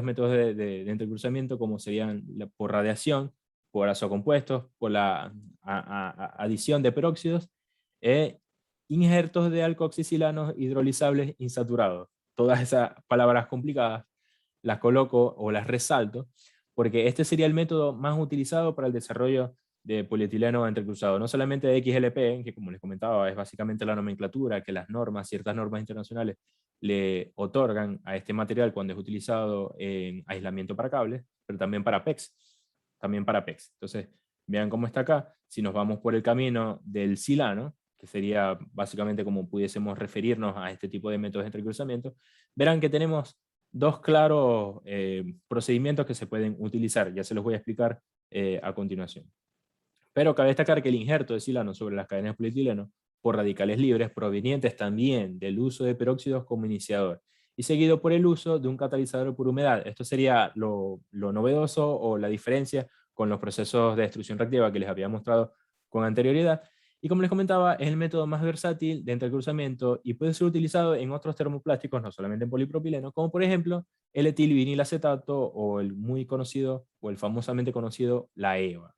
métodos de entrecruzamiento, como serían por radiación, por azocompuestos, por la adición de peróxidos, e injertos de alcoxicilanos hidrolizables insaturados. Todas esas palabras complicadas las coloco o las resalto, porque este sería el método más utilizado para el desarrollo de polietileno entrecruzado, no solamente de XLP, que como les comentaba es básicamente la nomenclatura que ciertas normas internacionales le otorgan a este material cuando es utilizado en aislamiento para cables, pero también para PEX. Entonces, vean cómo está acá. Si nos vamos por el camino del silano, que sería básicamente como pudiésemos referirnos a este tipo de métodos de entrecruzamiento, verán que tenemos dos claros procedimientos que se pueden utilizar. Ya se los voy a explicar a continuación. Pero cabe destacar que el injerto de silano sobre las cadenas de polietileno por radicales libres provenientes también del uso de peróxidos como iniciador y seguido por el uso de un catalizador por humedad. Esto sería lo novedoso o la diferencia con los procesos de destrucción reactiva que les había mostrado con anterioridad. Y como les comentaba, es el método más versátil de entrecruzamiento y puede ser utilizado en otros termoplásticos, no solamente en polipropileno, como por ejemplo el etilvinilacetato o el muy conocido o el famosamente conocido la EVA.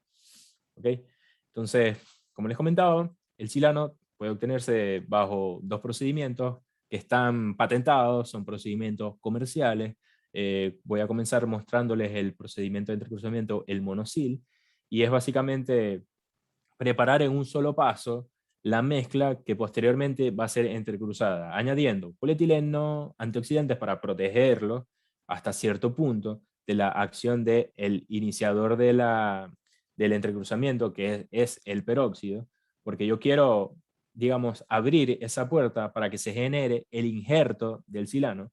¿Okay? Entonces, como les comentaba, el silano puede obtenerse bajo dos procedimientos que están patentados, son procedimientos comerciales. Voy a comenzar mostrándoles el procedimiento de entrecruzamiento, el monosil, y es básicamente preparar en un solo paso la mezcla que posteriormente va a ser entrecruzada, añadiendo polietileno, antioxidantes para protegerlo hasta cierto punto de la acción del iniciador del entrecruzamiento, que es el peróxido, porque yo quiero, digamos, abrir esa puerta para que se genere el injerto del silano.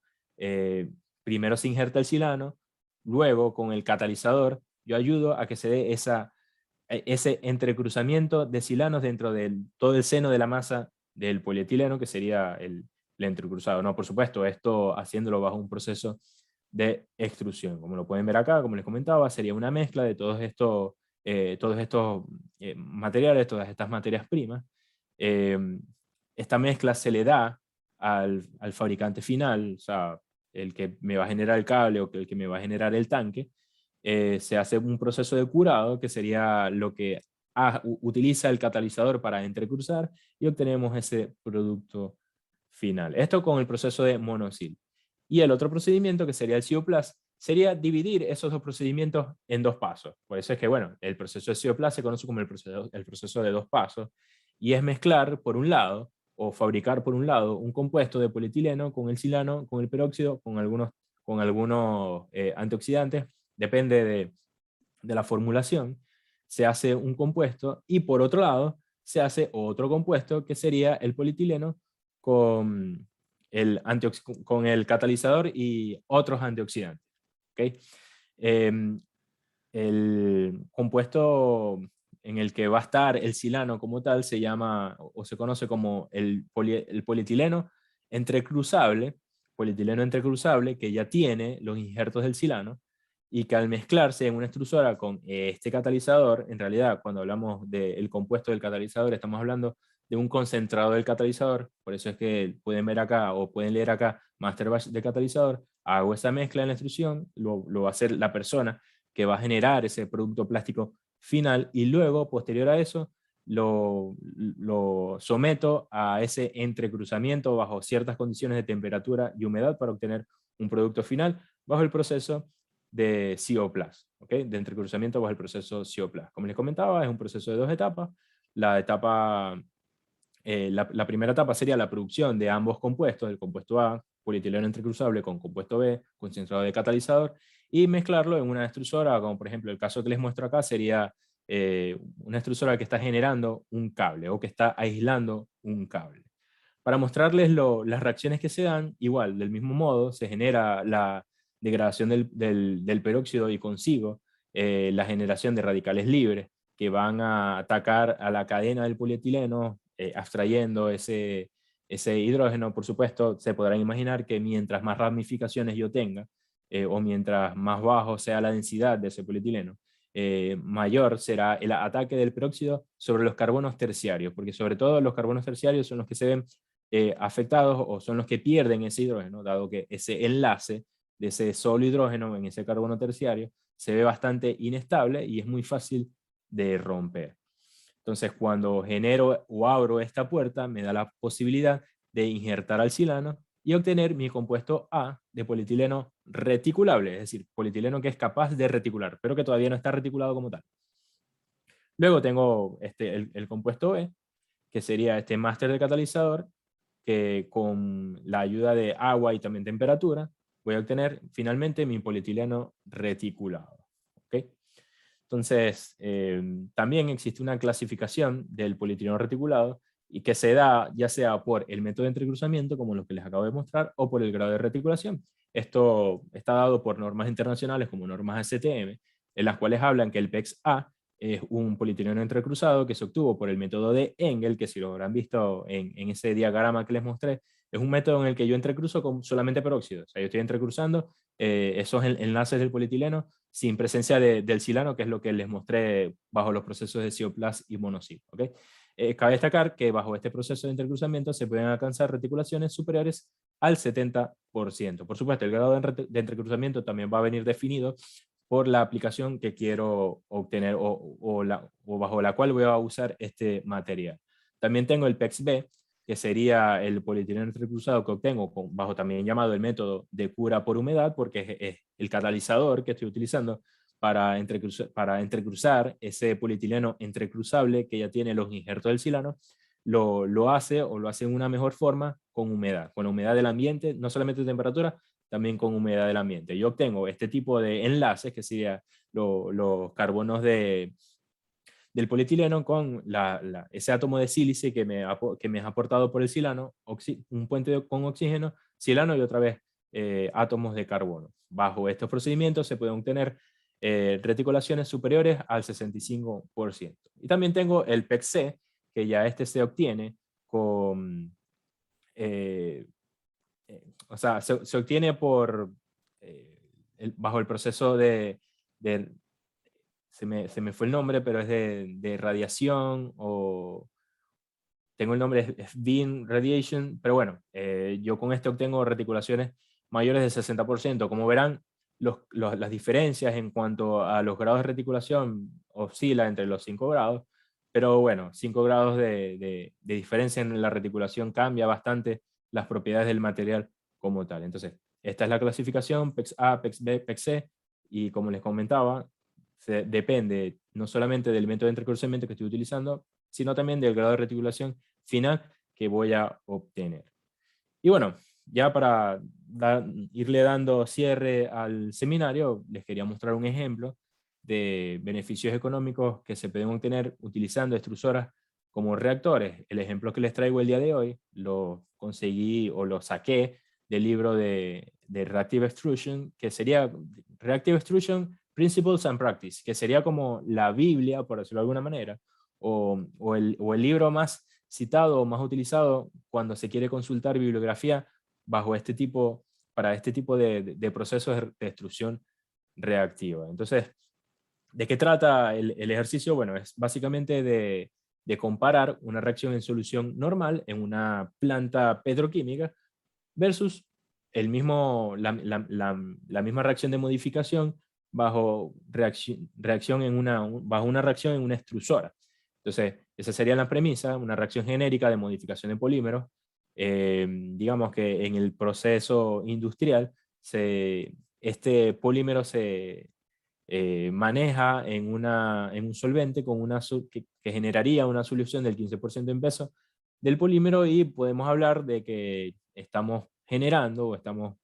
Primero se injerta el silano, luego con el catalizador yo ayudo a que se dé ese entrecruzamiento de silanos dentro de todo el seno de la masa del polietileno, que sería el entrecruzado. No, por supuesto, esto haciéndolo bajo un proceso de extrusión. Como lo pueden ver acá, como les comentaba, sería una mezcla de todos estos materiales, todas estas materias primas. Esta mezcla se le da al fabricante final, o sea, el que me va a generar el cable o el que me va a generar el tanque. Se hace un proceso de curado, que sería lo que utiliza el catalizador para entrecruzar, y obtenemos ese producto final. Esto con el proceso de monosil. Y el otro procedimiento, que sería el CO+, sería dividir esos dos procedimientos en dos pasos. Por eso es que, bueno, el proceso de CO+ se conoce como el proceso de dos pasos, y es mezclar por un lado, o fabricar por un lado, un compuesto de polietileno con el silano, con el peróxido, con algunos antioxidantes, depende de la formulación, se hace un compuesto, y por otro lado se hace otro compuesto que sería el polietileno con con el catalizador y otros antioxidantes. ¿Okay? El compuesto en el que va a estar el silano como tal se llama o se conoce como el polietileno entrecruzable, que ya tiene los injertos del silano, y que al mezclarse en una extrusora con este catalizador, en realidad cuando hablamos del compuesto del catalizador estamos hablando de un concentrado del catalizador. Por eso es que pueden ver acá o pueden leer acá master batch de catalizador. Hago esa mezcla en la extrusión, lo va a hacer la persona que va a generar ese producto plástico final, y luego, posterior a eso, lo someto a ese entrecruzamiento bajo ciertas condiciones de temperatura y humedad para obtener un producto final bajo el proceso de CO+, ¿okay? De entrecruzamiento bajo el proceso CO+. Como les comentaba, es un proceso de dos etapas. La etapa la primera etapa sería la producción de ambos compuestos, el compuesto A, polietileno entrecruzable con compuesto B, concentrado de catalizador, y mezclarlo en una extrusora, como por ejemplo el caso que les muestro acá sería una extrusora que está generando un cable o que está aislando un cable. Para mostrarles las reacciones que se dan, igual, del mismo modo, se genera la degradación del peróxido y consigo la generación de radicales libres que van a atacar a la cadena del polietileno, abstrayendo ese hidrógeno. Por supuesto, se podrán imaginar que mientras más ramificaciones yo tenga, o mientras más bajo sea la densidad de ese polietileno, mayor será el ataque del peróxido sobre los carbonos terciarios, porque sobre todo los carbonos terciarios son los que se ven afectados o son los que pierden ese hidrógeno, dado que ese enlace de ese solo hidrógeno en ese carbono terciario se ve bastante inestable y es muy fácil de romper. Entonces, cuando genero o abro esta puerta, me da la posibilidad de injertar al silano y obtener mi compuesto A de polietileno reticulable, es decir, polietileno que es capaz de reticular, pero que todavía no está reticulado como tal. Luego tengo el compuesto B, que sería este máster de catalizador, que con la ayuda de agua y también temperatura, voy a obtener finalmente mi polietileno reticulado. ¿Okay? Entonces, también existe una clasificación del polietileno reticulado y que se da ya sea por el método de entrecruzamiento, como lo que les acabo de mostrar, o por el grado de reticulación. Esto está dado por normas internacionales como normas STM, en las cuales hablan que el PEX-A es un polietileno entrecruzado que se obtuvo por el método de Engel, que si lo habrán visto en ese diagrama que les mostré, es un método en el que yo entrecruzo con solamente peróxido. O sea, yo estoy entrecruzando esos enlaces del polietileno sin presencia del silano, que es lo que les mostré bajo los procesos de Cioplas y Monosil. ¿Okay? Cabe destacar que bajo este proceso de intercruzamiento se pueden alcanzar reticulaciones superiores al 70%. Por supuesto, el grado de entrecruzamiento también va a venir definido por la aplicación que quiero obtener o bajo la cual voy a usar este material. También tengo el PEX-B, que sería el polietileno entrecruzado que obtengo bajo también llamado el método de cura por humedad, porque es el catalizador que estoy utilizando para entrecruzar ese polietileno entrecruzable que ya tiene los injertos del silano, lo hace en una mejor forma con la humedad del ambiente, no solamente de temperatura, también con humedad del ambiente. Yo obtengo este tipo de enlaces, que serían los carbonos del polietileno con ese átomo de sílice que me es aportado por el silano, un puente con oxígeno, silano y otra vez átomos de carbono. Bajo estos procedimientos se pueden obtener reticulaciones superiores al 65%. Y también tengo el PEX-C, que ya se obtiene con... o sea, se obtiene bajo el proceso se me fue el nombre, pero es de radiación, o tengo el nombre, es beam radiation, pero bueno, yo con esto obtengo reticulaciones mayores del 60%. Como verán, las diferencias en cuanto a los grados de reticulación oscila entre los 5 grados, pero bueno, 5 grados de diferencia en la reticulación cambia bastante las propiedades del material como tal. Entonces, esta es la clasificación, PEX-A, PEX-B, PEX-C, y como les comentaba, depende no solamente del método de entrecruzamiento que estoy utilizando, sino también del grado de reticulación final que voy a obtener. Y bueno, ya para irle dando cierre al seminario, les quería mostrar un ejemplo de beneficios económicos que se pueden obtener utilizando extrusoras como reactores. El ejemplo que les traigo el día de hoy lo conseguí o lo saqué del libro de Reactive Extrusion, que sería Reactive Extrusion Principles and Practice, que sería como la Biblia, por decirlo de alguna manera, o el libro más citado o más utilizado cuando se quiere consultar bibliografía para este tipo de procesos de extrusión reactiva. Entonces, ¿de qué trata el ejercicio? Bueno, es básicamente de comparar una reacción en solución normal en una planta petroquímica versus la misma reacción de modificación bajo bajo una reacción en una extrusora. Entonces, esa sería la premisa, una reacción genérica de modificación de polímeros. Digamos que en el proceso industrial, este polímero se maneja en un solvente que generaría una solución del 15% en peso del polímero y podemos hablar de que estamos generando o estamos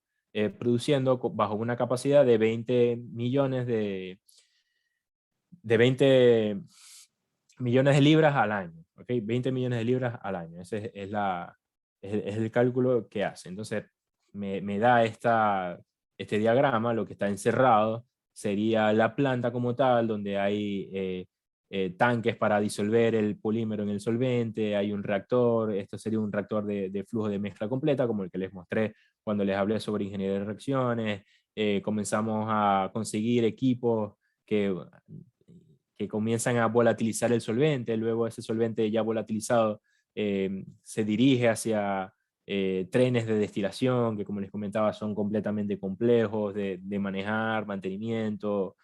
produciendo bajo una capacidad de 20 millones de 20 millones de libras al año, ¿ok? 20 millones de libras al año, ese es el cálculo que hace. Entonces me da este diagrama, lo que está encerrado sería la planta como tal, donde hay tanques para disolver el polímero en el solvente, hay un reactor, esto sería un reactor de flujo de mezcla completa, como el que les mostré cuando les hablé sobre ingeniería de reacciones. Comenzamos a conseguir equipos que comienzan a volatilizar el solvente, luego ese solvente ya volatilizado se dirige hacia trenes de destilación, que como les comentaba son completamente complejos de manejar, mantenimiento,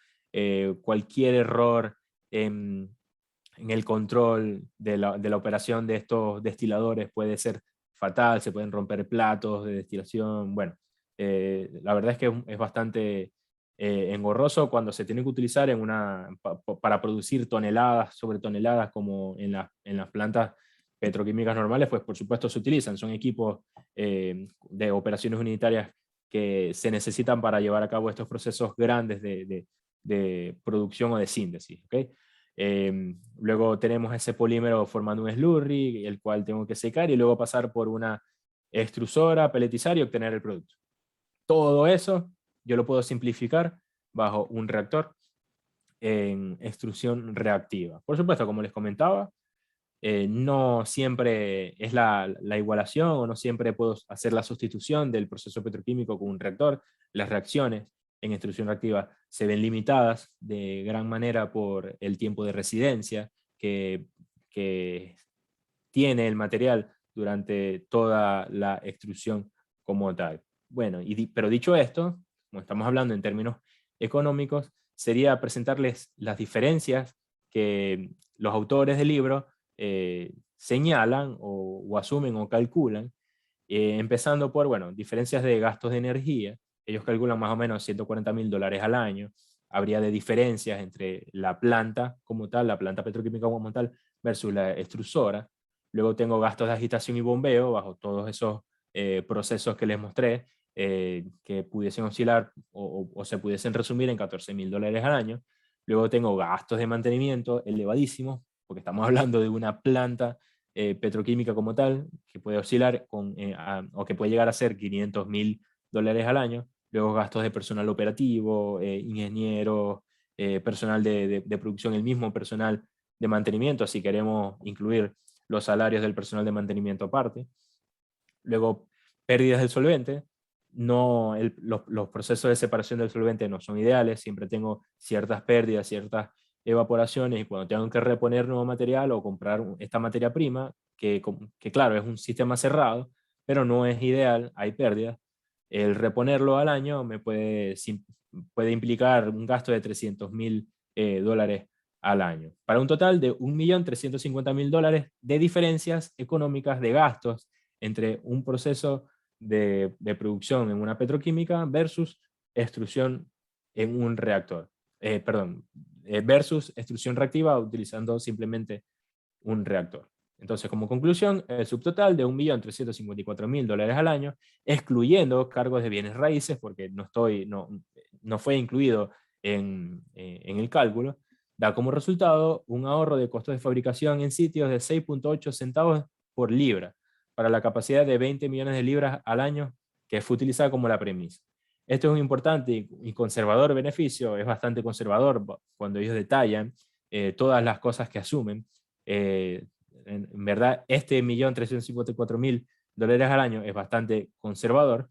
cualquier error en el control de la operación de estos destiladores puede ser fatal, se pueden romper platos de destilación, bueno, la verdad es que es bastante engorroso cuando se tiene que utilizar para producir toneladas sobre toneladas como en las plantas petroquímicas normales, pues por supuesto se utilizan, son equipos de operaciones unitarias que se necesitan para llevar a cabo estos procesos grandes de producción o de síntesis. ¿Okay? Luego tenemos ese polímero formando un slurry, el cual tengo que secar y luego pasar por una extrusora, peletizar y obtener el producto. Todo eso yo lo puedo simplificar bajo un reactor en extrusión reactiva. Por supuesto, como les comentaba, no siempre es la igualación o no siempre puedo hacer la sustitución del proceso petroquímico con un reactor. Las reacciones en extrusión reactiva se ven limitadas de gran manera por el tiempo de residencia que tiene el material durante toda la extrusión como tal. Bueno, pero dicho esto, como estamos hablando en términos económicos, sería presentarles las diferencias que los autores del libro señalan o asumen o calculan, empezando por, bueno, diferencias de gastos de energía. Ellos calculan más o menos $140.000 al año. Habría de diferencias entre la planta como tal, la planta petroquímica como tal, versus la extrusora. Luego tengo gastos de agitación y bombeo bajo todos esos procesos que les mostré, que pudiesen oscilar o se pudiesen resumir en $14.000 al año. Luego tengo gastos de mantenimiento elevadísimos, porque estamos hablando de una planta petroquímica como tal, que puede oscilar o que puede llegar a ser $500.000 al año. Luego gastos de personal operativo, ingenieros, personal de producción, el mismo personal de mantenimiento, si queremos incluir los salarios del personal de mantenimiento aparte. Luego, pérdidas del solvente. No, los procesos de separación del solvente no son ideales, siempre tengo ciertas pérdidas, ciertas evaporaciones, y cuando tengo que reponer nuevo material o comprar esta materia prima, que claro, es un sistema cerrado, pero no es ideal, hay pérdidas. El reponerlo al año puede implicar un gasto de $300.000 al año, para un total de $1.350.000 de diferencias económicas de gastos entre un proceso de producción en una petroquímica versus extrusión en un reactor. Versus extrusión reactiva utilizando simplemente un reactor. Entonces, como conclusión, el subtotal de $1.354.000 al año, excluyendo cargos de bienes raíces, porque no fue incluido en el cálculo, da como resultado un ahorro de costos de fabricación en sitios de 6.8 centavos por libra, para la capacidad de 20 millones de libras al año, que fue utilizada como la premisa. Esto es un importante y conservador beneficio, es bastante conservador cuando ellos detallan todas las cosas que asumen. En verdad, este $1.354.000 al año es bastante conservador.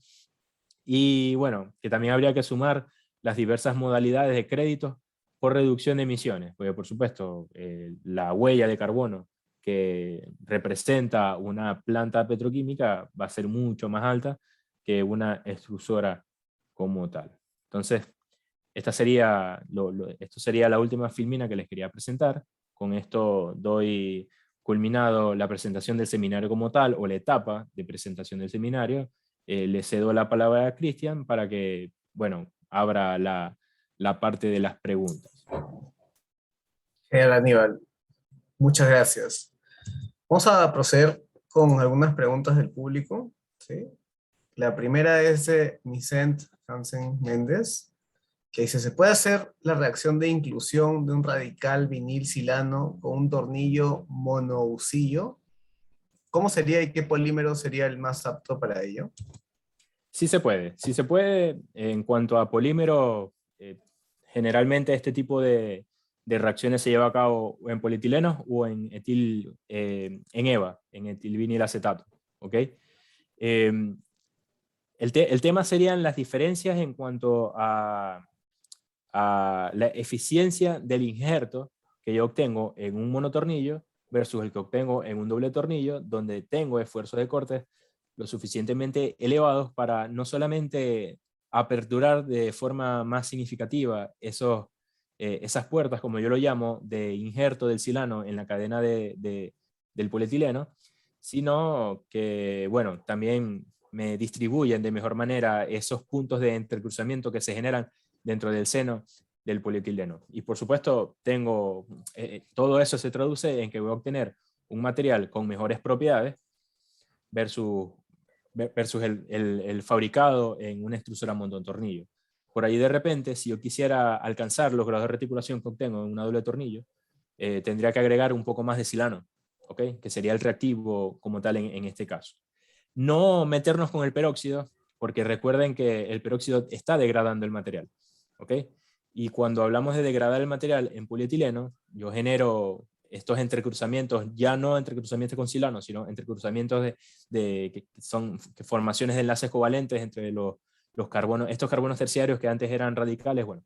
Y bueno, que también habría que sumar las diversas modalidades de créditos por reducción de emisiones, porque por supuesto la huella de carbono que representa una planta petroquímica va a ser mucho más alta que una extrusora como tal. Entonces, esto sería la última filmina que les quería presentar. Con esto doy culminado la presentación del seminario como tal, o la etapa de presentación del seminario. Le cedo la palabra a Cristian para que, bueno, abra la parte de las preguntas. Genial, Aníbal. Muchas gracias. Vamos a proceder con algunas preguntas del público, ¿sí? La primera es de Vicent Hansen Méndez, que dice, ¿se puede hacer la reacción de inclusión de un radical vinil silano con un tornillo monousillo? ¿Cómo sería y qué polímero sería el más apto para ello? Sí se puede, sí se puede. En cuanto a polímero, generalmente este tipo de reacciones se lleva a cabo en polietileno o en EVA, en etilvinilacetato, ¿ok? Eh, el tema serían las diferencias en cuanto a la eficiencia del injerto que yo obtengo en un monotornillo versus el que obtengo en un doble tornillo, donde tengo esfuerzos de corte lo suficientemente elevados para no solamente aperturar de forma más significativa esas puertas, como yo lo llamo, de injerto del silano en la cadena del polietileno, sino que, bueno, también me distribuyen de mejor manera esos puntos de entrecruzamiento que se generan dentro del seno del polietileno. Y por supuesto, todo eso se traduce en que voy a obtener un material con mejores propiedades versus, versus el fabricado en una extrusora montón tornillo. Por ahí de repente, si yo quisiera alcanzar los grados de reticulación que obtengo en una doble tornillo, tendría que agregar un poco más de silano, ¿okay? Que sería el reactivo como tal en este caso. No meternos con el peróxido, porque recuerden que el peróxido está degradando el material, ¿ok? Y cuando hablamos de degradar el material en polietileno, yo genero estos entrecruzamientos, ya no entrecruzamientos con silano, sino entrecruzamientos que son formaciones de enlaces covalentes entre los carbonos, estos carbonos terciarios que antes eran radicales, bueno,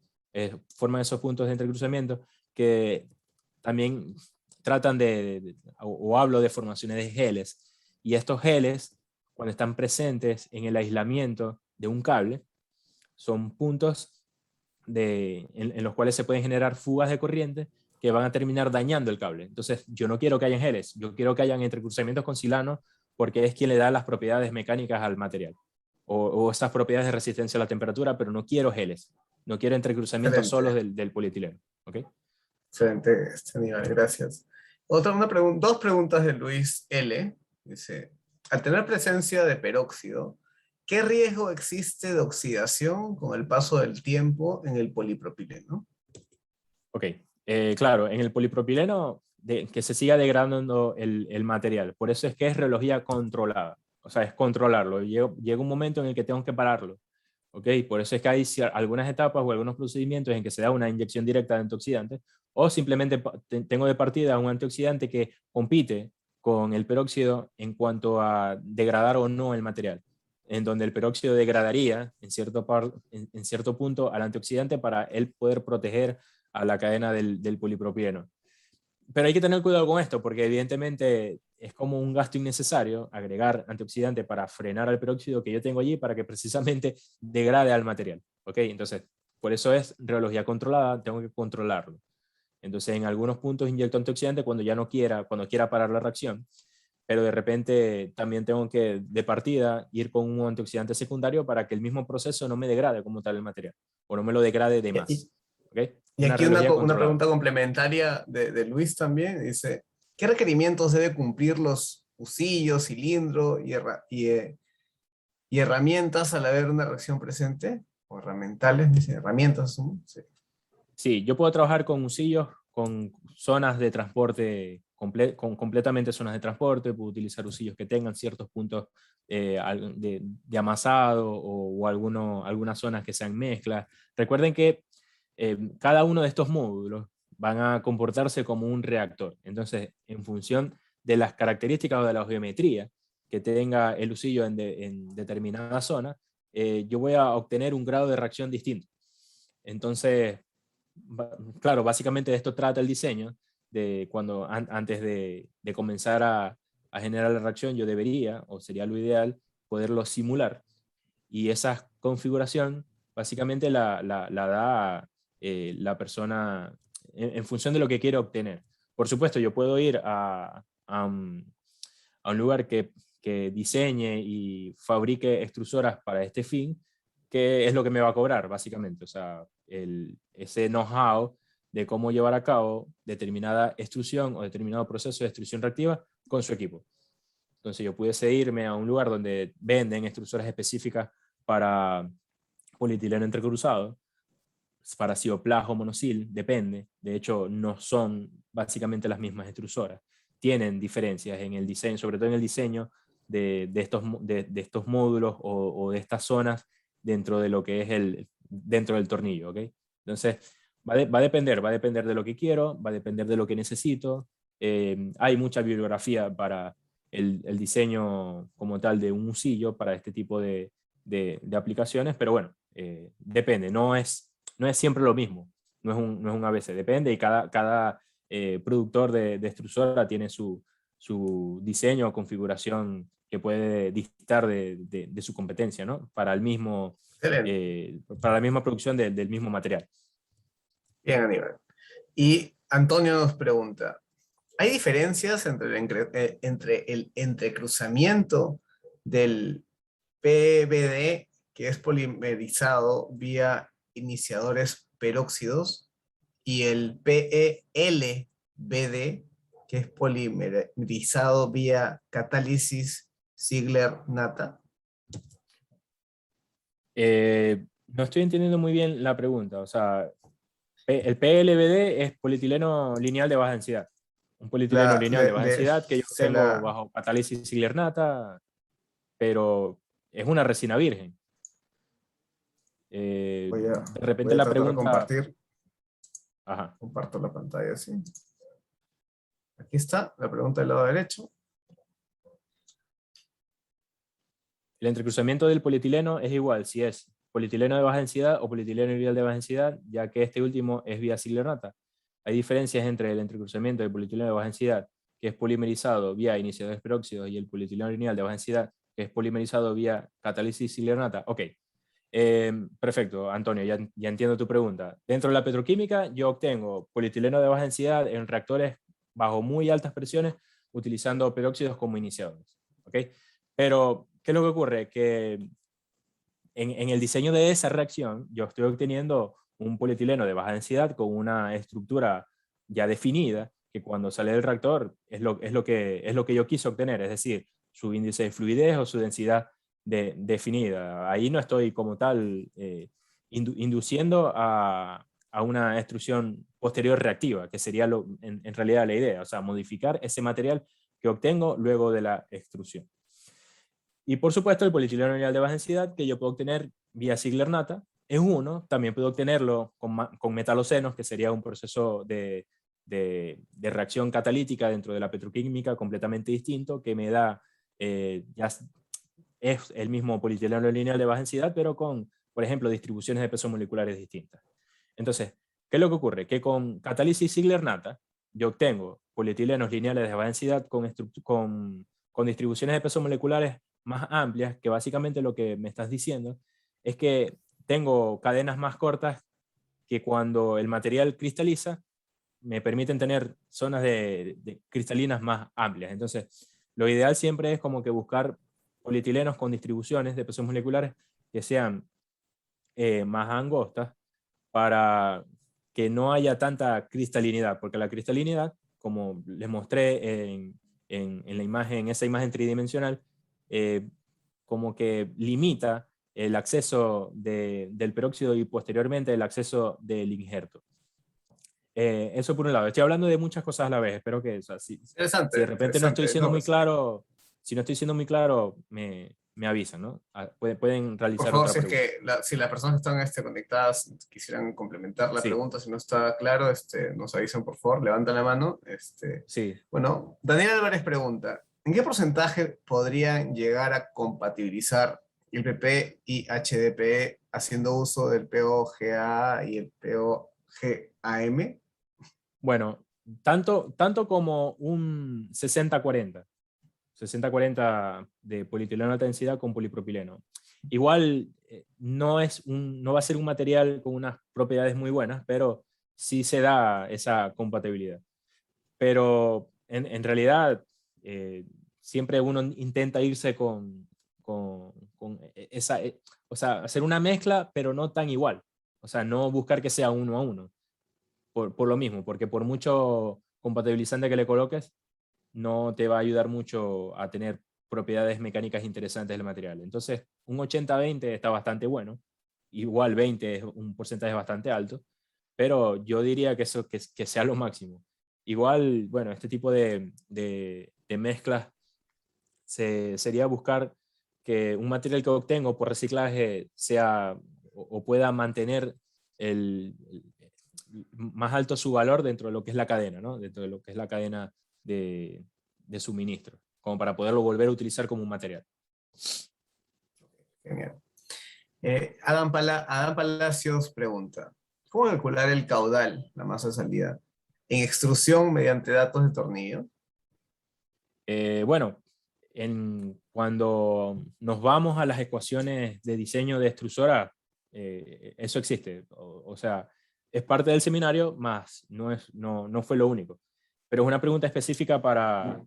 forman esos puntos de entrecruzamiento que también tratan o hablo de formaciones de geles, y estos geles, cuando están presentes en el aislamiento de un cable, son puntos en los cuales se pueden generar fugas de corriente que van a terminar dañando el cable. Entonces, yo no quiero que hayan geles, yo quiero que hayan entrecruzamientos con silano, porque es quien le da las propiedades mecánicas al material, o esas propiedades de resistencia a la temperatura, pero no quiero geles, no quiero entrecruzamientos solos Excelente, del polietileno. ¿Okay? excelente, Aníbal, gracias. Dos preguntas de Luis L. Dice, al tener presencia de peróxido, ¿qué riesgo existe de oxidación con el paso del tiempo en el polipropileno? Ok, claro, en el polipropileno que se siga degradando el material. Por eso es que es reología controlada. O sea, es controlarlo. Llega un momento en el que tengo que pararlo. ¿Ok? Por eso es que hay algunas etapas o algunos procedimientos en que se da una inyección directa de antioxidante, o simplemente tengo de partida un antioxidante que compite con el peróxido en cuanto a degradar o no el material, en donde el peróxido degradaría en cierto punto al antioxidante para él poder proteger a la cadena del polipropileno. Pero hay que tener cuidado con esto, porque evidentemente es como un gasto innecesario agregar antioxidante para frenar al peróxido que yo tengo allí para que precisamente degrade al material. ¿Ok? Entonces, por eso es reología controlada, tengo que controlarlo. Entonces, en algunos puntos inyecto antioxidante cuando quiera parar la reacción, pero de repente también tengo que, de partida, ir con un antioxidante secundario para que el mismo proceso no me degrade como tal el material, o no me lo degrade de Y, más. ¿Ok? y Una aquí reología una controlada. pregunta complementaria de Luis también. Dice, ¿qué requerimientos debe cumplir los usillos, cilindro y herramientas al haber una reacción presente? O herramientales, dice, herramientas. ¿No? Sí. Sí, yo puedo trabajar con usillos, con zonas de transporte, con completamente zonas de transporte, puedo utilizar usillos que tengan ciertos puntos de amasado o algunas zonas que sean mezclas. Recuerden que cada uno de estos módulos van a comportarse como un reactor. Entonces, en función de las características o de la geometría que tenga el usillo en determinada zona, yo voy a obtener un grado de reacción distinto. Entonces, claro, básicamente de esto trata el diseño, de cuando antes de comenzar a generar la reacción, yo debería, o sería lo ideal, poderlo simular. Y esa configuración básicamente la da la persona en función de lo que quiere obtener. Por supuesto, yo puedo ir a un lugar que diseñe y fabrique extrusoras para este fin, que es lo que me va a cobrar, básicamente. O sea, ese know-how de cómo llevar a cabo determinada extrusión o determinado proceso de extrusión reactiva con su equipo. Entonces yo pudiese irme a un lugar donde venden extrusoras específicas para polietileno entrecruzado, para cioplaz o monosil, depende. De hecho, no son básicamente las mismas extrusoras. Tienen diferencias en el diseño, sobre todo en el diseño de estos módulos o de estas zonas dentro de lo que es dentro del tornillo, ¿ok? Entonces, va a depender de lo que quiero, va a depender de lo que necesito. Hay mucha bibliografía para el diseño como tal de un husillo para este tipo de aplicaciones, pero bueno, depende, no es siempre lo mismo, no es un ABC, depende, y cada productor de extrusora tiene su diseño o configuración que puede distar de su competencia, ¿no? Para Excelente. para la misma producción del mismo material. Bien, Aníbal. Y Antonio nos pregunta, ¿hay diferencias entre el entrecruzamiento del PVD, que es polimerizado vía iniciadores peróxidos, y el PELBD, que es polimerizado vía catálisis Ziegler-Natta? No estoy entendiendo muy bien la pregunta, o sea, el PLBD es polietileno lineal de baja densidad. Un polietileno lineal de baja densidad que yo Se tengo la bajo catálisis Ziegler-Natta, pero es una resina virgen. De voy repente a la tratar de pregunta... compartir. Ajá. Comparto la pantalla así. Aquí está la pregunta del lado derecho. El entrecruzamiento del polietileno es igual si es polietileno de baja densidad o polietileno lineal de baja densidad, ya que este último es vía Ziegler-Natta. Hay diferencias entre el entrecruzamiento del polietileno de baja densidad, que es polimerizado vía iniciadores peróxidos, y el polietileno lineal de baja densidad, que es polimerizado vía catálisis Ziegler-Natta. Ok, perfecto, Antonio, ya entiendo tu pregunta. Dentro de la petroquímica, yo obtengo polietileno de baja densidad en reactores bajo muy altas presiones, utilizando peróxidos como iniciadores. ¿Ok? Pero, ¿qué es lo que ocurre? Que en el diseño de esa reacción, yo estoy obteniendo un polietileno de baja densidad con una estructura ya definida, que cuando sale del reactor es lo que yo quise obtener, es decir, su índice de fluidez o su densidad definida. Ahí no estoy como tal induciendo a una extrusión posterior reactiva, que sería en realidad la idea, o sea, modificar ese material que obtengo luego de la extrusión. Y por supuesto el polietileno lineal de baja densidad, que yo puedo obtener vía Ziegler-Natta, es uno. También puedo obtenerlo con metalocenos, que sería un proceso de reacción catalítica dentro de la petroquímica completamente distinto, que me da, ya es el mismo polietileno lineal de baja densidad, pero con, por ejemplo, distribuciones de pesos moleculares distintas. Entonces, ¿qué es lo que ocurre? Que con catálisis Ziegler-Natta yo obtengo polietilenos lineales de baja densidad con distribuciones de pesos moleculares más amplias, que básicamente lo que me estás diciendo es que tengo cadenas más cortas que cuando el material cristaliza me permiten tener zonas de cristalinas más amplias. Entonces, lo ideal siempre es como que buscar polietilenos con distribuciones de pesos moleculares que sean más angostas para que no haya tanta cristalinidad, porque la cristalinidad, como les mostré en la imagen, en esa imagen tridimensional, como que limita el acceso del peróxido y posteriormente el acceso del injerto. Eso por un lado. Estoy hablando de muchas cosas a la vez. Espero que, o sea, si de Interesante, repente no estoy interesante. siendo No, muy claro, si no estoy siendo muy claro, me avisan, ¿no? Pueden por realizar favor, otra si es pregunta. que si las personas que están conectadas quisieran complementar la Sí, pregunta, si no está claro, nos avisan por favor, levantan la mano. sí. Bueno, Daniel Álvarez pregunta, ¿en qué porcentaje podrían llegar a compatibilizar el PP y HDPE haciendo uso del POGA y el POGAM? Bueno, tanto como un 60-40. 60-40 de polietileno de alta densidad con polipropileno. Igual no va a ser un material con unas propiedades muy buenas, pero sí se da esa compatibilidad. Pero en realidad siempre uno intenta irse con esa, o sea, hacer una mezcla, pero no tan igual. O sea, no buscar que sea uno a uno, por lo mismo, porque por mucho compatibilizante que le coloques, no te va a ayudar mucho a tener propiedades mecánicas interesantes del material. Entonces, un 80-20 está bastante bueno, igual 20 es un porcentaje bastante alto, pero yo diría que eso que sea lo máximo. Igual, bueno, este tipo de mezclas sería buscar que un material que obtengo por reciclaje sea o pueda mantener más alto su valor dentro de lo que es la cadena, ¿no? Dentro de lo que es la cadena de suministro, como para poderlo volver a utilizar como un material. Genial. Adam Palacios pregunta, ¿cómo calcular el caudal, la masa de salida, en extrusión mediante datos de tornillo? Bueno, cuando nos vamos a las ecuaciones de diseño de extrusora, eso existe. O sea, es parte del seminario, más no fue lo único. Pero es una pregunta específica para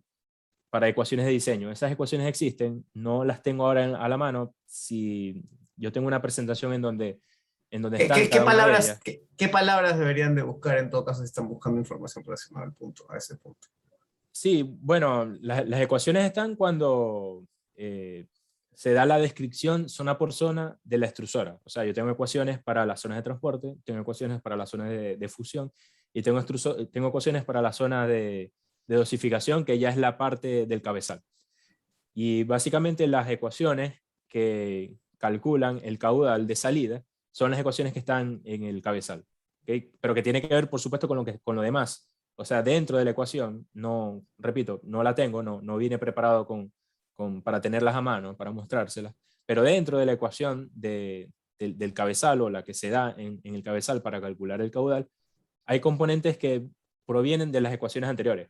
ecuaciones de diseño. Esas ecuaciones existen, no las tengo ahora a la mano. Si yo tengo una presentación en donde están ¿Qué cada una de palabras, ellas. qué palabras deberían de buscar en todo caso si están buscando información relacionada al punto, a ese punto? Sí, bueno, las ecuaciones están cuando eh, se da la descripción zona por zona de la extrusora. O sea, yo tengo ecuaciones para las zonas de transporte, tengo ecuaciones para las zonas de fusión y tengo ecuaciones para la zona de dosificación, que ya es la parte del cabezal. Y básicamente las ecuaciones que calculan el caudal de salida son las ecuaciones que están en el cabezal, ¿okay? Pero que tiene que ver, por supuesto, con lo demás. O sea, dentro de la ecuación, no, repito, no la tengo, no vine preparado para tenerlas a mano, para mostrárselas, pero dentro de la ecuación del cabezal o la que se da en el cabezal para calcular el caudal, hay componentes que provienen de las ecuaciones anteriores,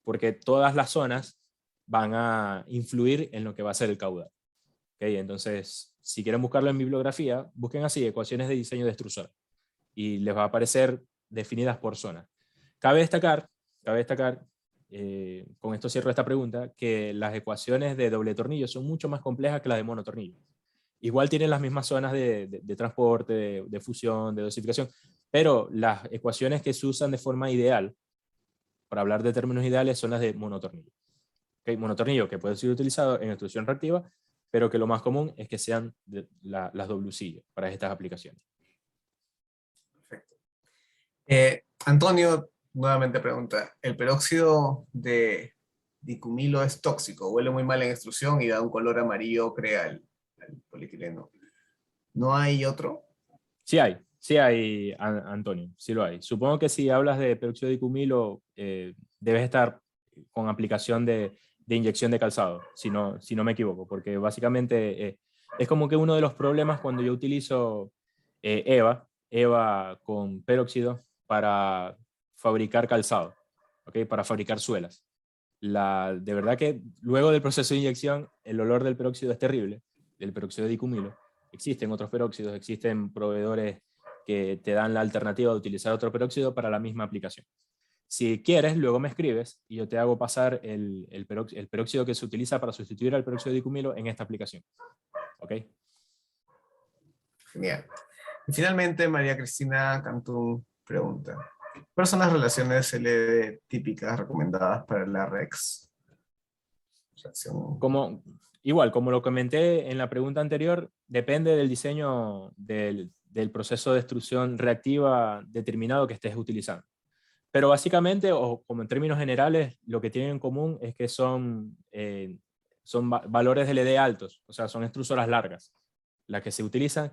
porque todas las zonas van a influir en lo que va a ser el caudal. ¿Okay? Entonces, si quieren buscarlo en bibliografía, busquen así, ecuaciones de diseño de extrusor, y les va a aparecer definidas por zona. Cabe destacar, con esto cierro esta pregunta, que las ecuaciones de doble tornillo son mucho más complejas que las de monotornillo. Igual tienen las mismas zonas de transporte, de fusión, de dosificación, pero las ecuaciones que se usan de forma ideal, para hablar de términos ideales, son las de monotornillo. ¿Okay? Monotornillo que puede ser utilizado en extrusión reactiva, pero que lo más común es que sean las doblucillos para estas aplicaciones. Perfecto. Antonio nuevamente pregunta, ¿el peróxido de dicumilo es tóxico? Huele muy mal en extrusión y da un color amarillo ocre al polietileno. ¿No hay otro? Sí hay, Antonio, sí lo hay. Supongo que si hablas de peróxido de dicumilo, debes estar con aplicación de inyección de calzado, si no me equivoco, porque básicamente es como que uno de los problemas cuando yo utilizo EVA con peróxido para fabricar calzado, ¿okay? Para fabricar suelas. De verdad que luego del proceso de inyección, el olor del peróxido es terrible, del peróxido de dicumilo. Existen otros peróxidos, existen proveedores que te dan la alternativa de utilizar otro peróxido para la misma aplicación. Si quieres, luego me escribes y yo te hago pasar el peróxido que se utiliza para sustituir al peróxido de dicumilo en esta aplicación. ¿Ok? Genial. Y finalmente, María Cristina Cantún pregunta, ¿cuáles son las relaciones LED típicas recomendadas para la REX? Reacción. Igual, como lo comenté en la pregunta anterior, depende del diseño del proceso de extrusión reactiva determinado que estés utilizando. Pero básicamente, o como en términos generales, lo que tienen en común es que son valores de LED altos, o sea, son extrusoras largas, las que se utilizan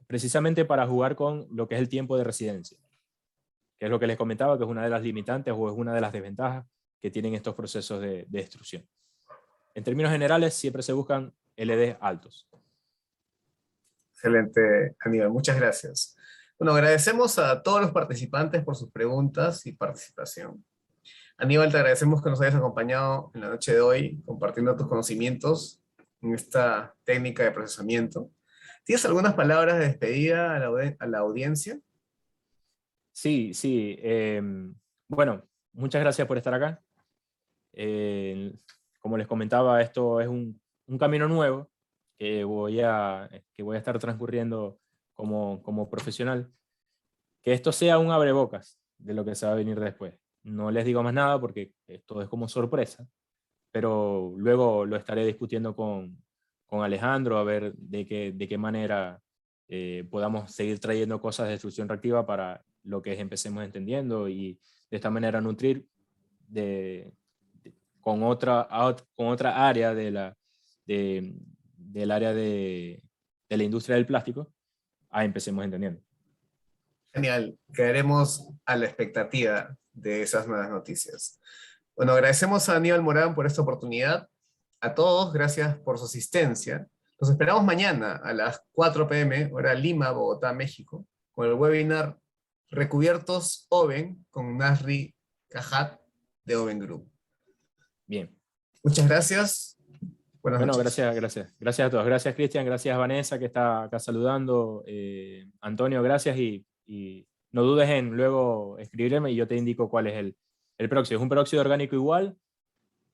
precisamente para jugar con lo que es el tiempo de residencia, que es lo que les comentaba, que es una de las limitantes o es una de las desventajas que tienen estos procesos de extrusión. En términos generales, siempre se buscan LEDs altos. Excelente, Aníbal, muchas gracias. Bueno, agradecemos a todos los participantes por sus preguntas y participación. Aníbal, te agradecemos que nos hayas acompañado en la noche de hoy, compartiendo tus conocimientos en esta técnica de procesamiento. ¿Tienes algunas palabras de despedida a la audiencia? Sí. Bueno, muchas gracias por estar acá. Como les comentaba, esto es un camino nuevo que voy a estar transcurriendo como profesional. Que esto sea un abrebocas de lo que se va a venir después. No les digo más nada porque esto es como sorpresa, pero luego lo estaré discutiendo con Alejandro a ver de qué manera podamos seguir trayendo cosas de destrucción reactiva para lo que empecemos entendiendo y de esta manera nutrir con otra área del área de la industria del plástico a empecemos entendiendo. Genial, quedaremos a la expectativa de esas nuevas noticias. Bueno, agradecemos a Aníbal Morán por esta oportunidad. A todos, gracias por su asistencia. Los esperamos mañana a las 4 p.m., hora Lima, Bogotá, México, con el webinar Recubiertos Oven con Nasri Cajat de Oven Group. Bien. Muchas gracias. Buenas bueno, noches. Gracias a todos. Gracias, Cristian. Gracias, Vanessa, que está acá saludando. Antonio, gracias. Y no dudes en luego escribirme y yo te indico cuál es el próxido. Es un peróxido orgánico igual,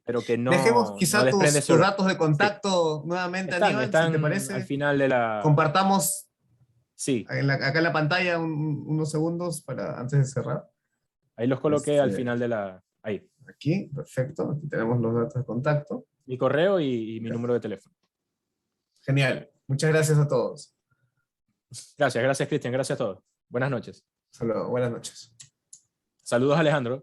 pero que no, Dejemos no quizá desprende tus datos de contacto sí. nuevamente, Aníbal, si te parece. Al final de la... Compartamos Sí. acá en la pantalla unos segundos antes de cerrar. Ahí los coloqué al final de la... Ahí. Aquí, perfecto. Aquí tenemos los datos de contacto. Mi correo y mi número de teléfono. Genial. Muchas gracias a todos. Gracias, Cristian. Gracias a todos. Buenas noches. Hasta luego. Buenas noches. Saludos, Alejandro.